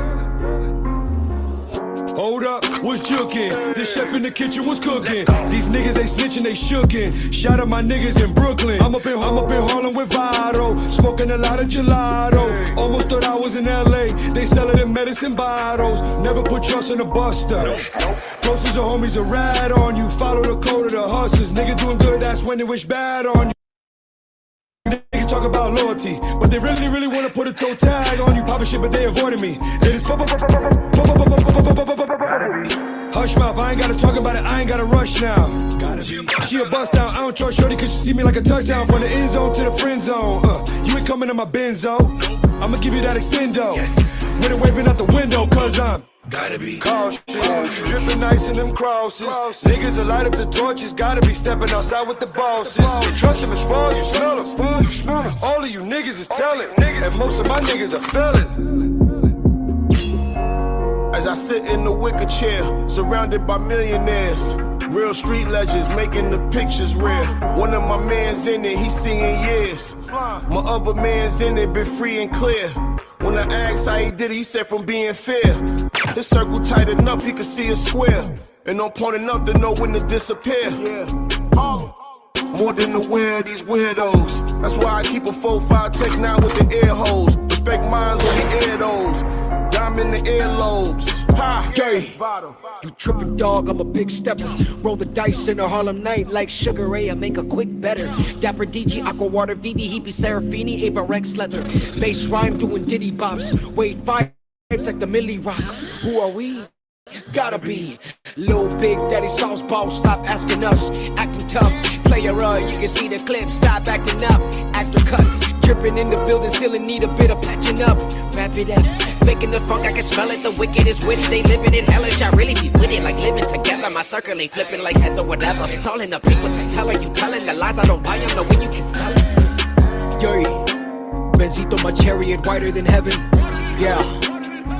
Hold up, what's jukin'? The chef in the kitchen was cooking. These niggas, they snitching, they shookin'. Shout out my niggas in Brooklyn. I'm up in Harlem with Vado, smoking a lot of gelato. Almost thought I was in LA. They sellin' in medicine bottles. Never put trust in a buster. Closest of homies a rat on you. Follow the code of the hustlers. Nigga doing good, that's when they wish bad on you. Niggas talk about loyalty, but they really wanna put a toe tag on you. Poppin' shit, but they avoiding me. They just hush mouth, I ain't gotta talk about it, I ain't gotta rush now. She a bust down, I don't trust shorty cause she see me like a touchdown. From the end zone to the friend zone. You ain't coming in my Benzo. I'ma give you that extendo. With it waving out the window cause I'm gotta be cautious, dripping ice in them crosses. Niggas will light up the torches, gotta be stepping outside with the bosses. They trust them as far as you smell them. All of you niggas is telling, and most of my niggas are felon. As I sit in the wicker chair, surrounded by millionaires, real street legends making the pictures rare. One of my mans in it, he singing years. My other man's in it, been free and clear. When I asked how he did it, he said from being fair. His circle tight enough, he could see a square. And on point enough to know when to disappear. more than aware of these weirdos. That's why I keep a 4-5 Tech 9 with the air holes. Respect minds on the air those. Dime in the earlobes. Ha! Gay. You trippin' dog, I'm a big stepper. Roll the dice in a Harlem night like Sugar Ray, I make a quick better. Dapper DG, Aqua Water, VV, Heapy, Serafini, Ava Rex Leather. Bass rhyme doing diddy bops. Wave five like the Millie Rock. Who are we? Gotta be Lil Big Daddy Sauce Ball. Stop asking us, acting tough. Player, you can see the clip. Stop acting up. Actor cuts, dripping in the building, still in need a bit of patching up. Wrap it up, faking the funk, I can smell it. The wicked is witty, they living it hellish. I really be with it, like living together. My circle ain't flipping like heads or whatever. It's all in the pink with the teller. You telling the lies, I don't buy them. The way you can sell it. Yuri, Benzito, my chariot, whiter than heaven. Yeah.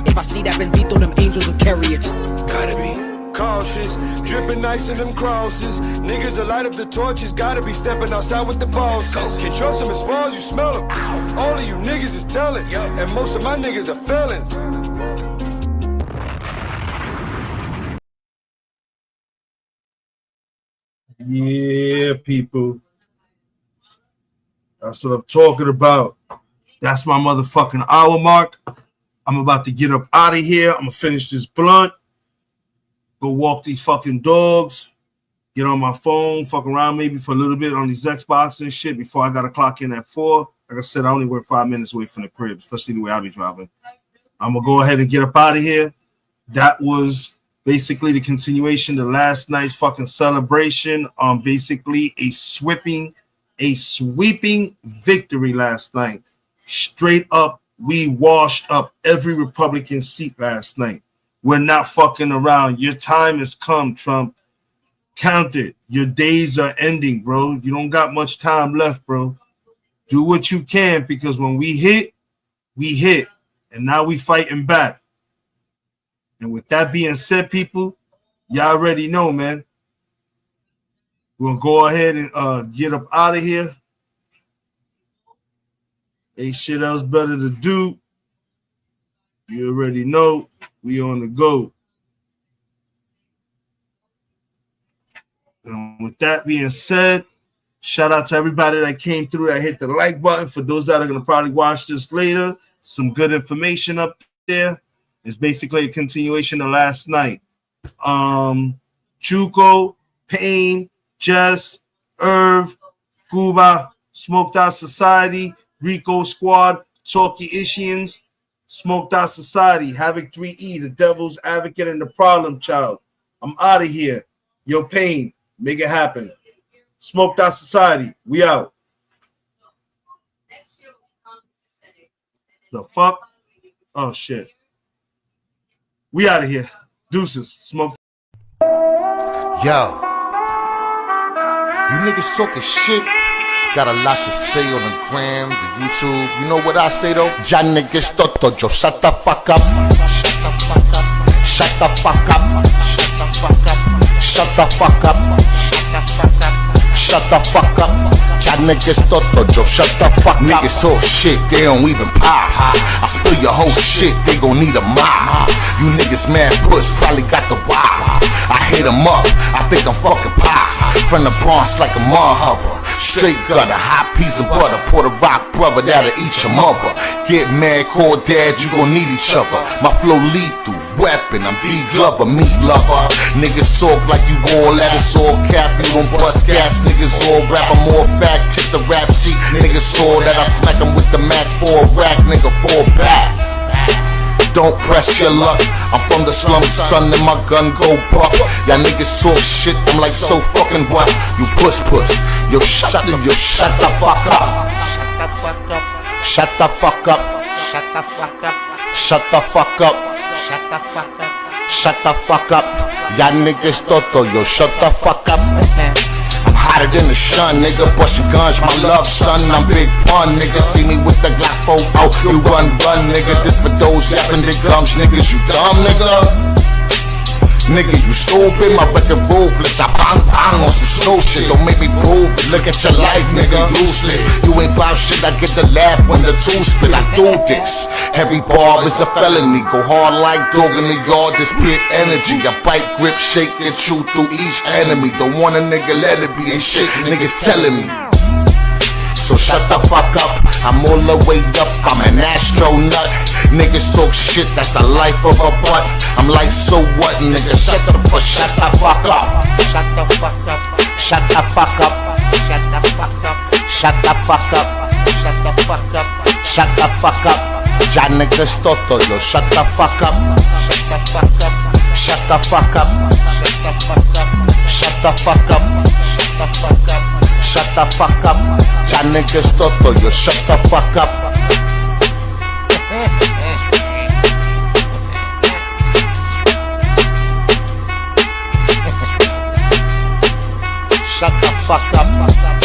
If I see that Benzito, them angels will carry it. Gotta be cautious, dripping ice in them crosses. Niggas will light up the torches, gotta be stepping outside with the bosses. Can't trust them as far as you smell them. All of you niggas is telling, and most of my niggas are felons. Yeah, people. That's what I'm talking about. That's my motherfucking hour mark. I'm about to get up out of here. I'm going to finish this blunt. Go walk these fucking dogs. Get on my phone. Fuck around maybe for a little bit on these Xbox and shit before I got to clock in at 4. Like I said, I only work 5 minutes away from the crib, especially the way I be driving. I'm going to go ahead and get up out of here. That was basically the continuation of last night's fucking celebration. Basically a sweeping victory last night. Straight up. We washed up every Republican seat last night. We're not fucking around. Your time has come, Trump. Count it. Your days are ending, bro. You don't got much time left, bro. Do what you can, because when we hit, we hit. And now we fighting back. And with that being said, people, y'all already know, man. We'll go ahead and get up out of here. Ain't shit else better to do. You already know we on the go. And with that being said, shout out to everybody that came through, that hit the like button. For those that are going to probably watch this later, some good information up there. It's basically a continuation of last night. Chuco, Payne, Jess, Irv, Cuba, Smoked Out Society, Rico Squad, Talkie Ishians, Smoked Out Society, Havoc 3E, the Devil's Advocate, and the Problem Child. I'm out of here. Yo, Payne, make it happen. Smoked Out Society, we out. The fuck? Oh, shit. We out of here. Deuces. Smoke. Yo. You niggas talking shit. Got a lot to say on the gram, the YouTube. You know what I say though? Ya niggas toto, yo shut the fuck up. Shut the fuck up. Shut the fuck up. Shut the fuck up. Ya niggas toto, yo shut the fuck up. Niggas talk shit, they don't even pop. I spill your whole shit, they gon' need a mop. You niggas mad puss, probably got the wild. I hit them up, I think I'm fucking pop. From the Bronx like a mud hubber. Straight gutter, hot piece of butter. Puerto Rock brother that'll eat your mother. Get mad, call dad, you gon' need each other. My flow lethal, weapon, I'm D Glover, meat lover. Niggas talk like you all that, it's all cap. You gon' bust gas, niggas all rap. I'm all fact, check the rap sheet. Niggas saw that I smack them with the Mac for a rack, nigga, fall back. Don't press your luck. I'm from the slums, son, and my gun go buck. Y'all niggas talk shit, I'm like so fucking what? You puss. Yo, shut the fuck up. Shut the fuck up. Shut the fuck up. Shut the fuck up. Shut the fuck up. Shut the fuck up. Y'all niggas toto, yo, shut the fuck up. I'm hotter than the sun, nigga. Bust your guns, my love, son. I'm big pun, nigga. See me with the Glock 4 out. You run, nigga. This for those yapping their gums, niggas. You dumb, nigga. Nigga, you stupid, my record ruthless. I bang bang on some snow shit. Don't make me prove it. Look at your life, nigga, useless. You ain't bout shit, I get the laugh when the two spit. I do this. Every bar is a felony. Go hard like dog in the yard, this pure energy. I bite, grip, shake, and chew through each enemy. Don't want a nigga, let it be. Ain't shit, niggas telling me. So shut the fuck up, I'm all the way up, I'm an astronaut. Niggas talk shit, that's the life of a butt. I'm like, so what, nigga, shut the fuck up. Shut the fuck up. Shut the fuck up. Shut the fuck up. Shut the fuck up. Shut the fuck up. Shut the fuck up. Ya niggas toto, yo, shut the fuck up. Shut the fuck up. Shut the fuck up. Shut the fuck up. Shut the fuck up. Ya niggas toto, yo, shut the fuck up. Shut the fuck up.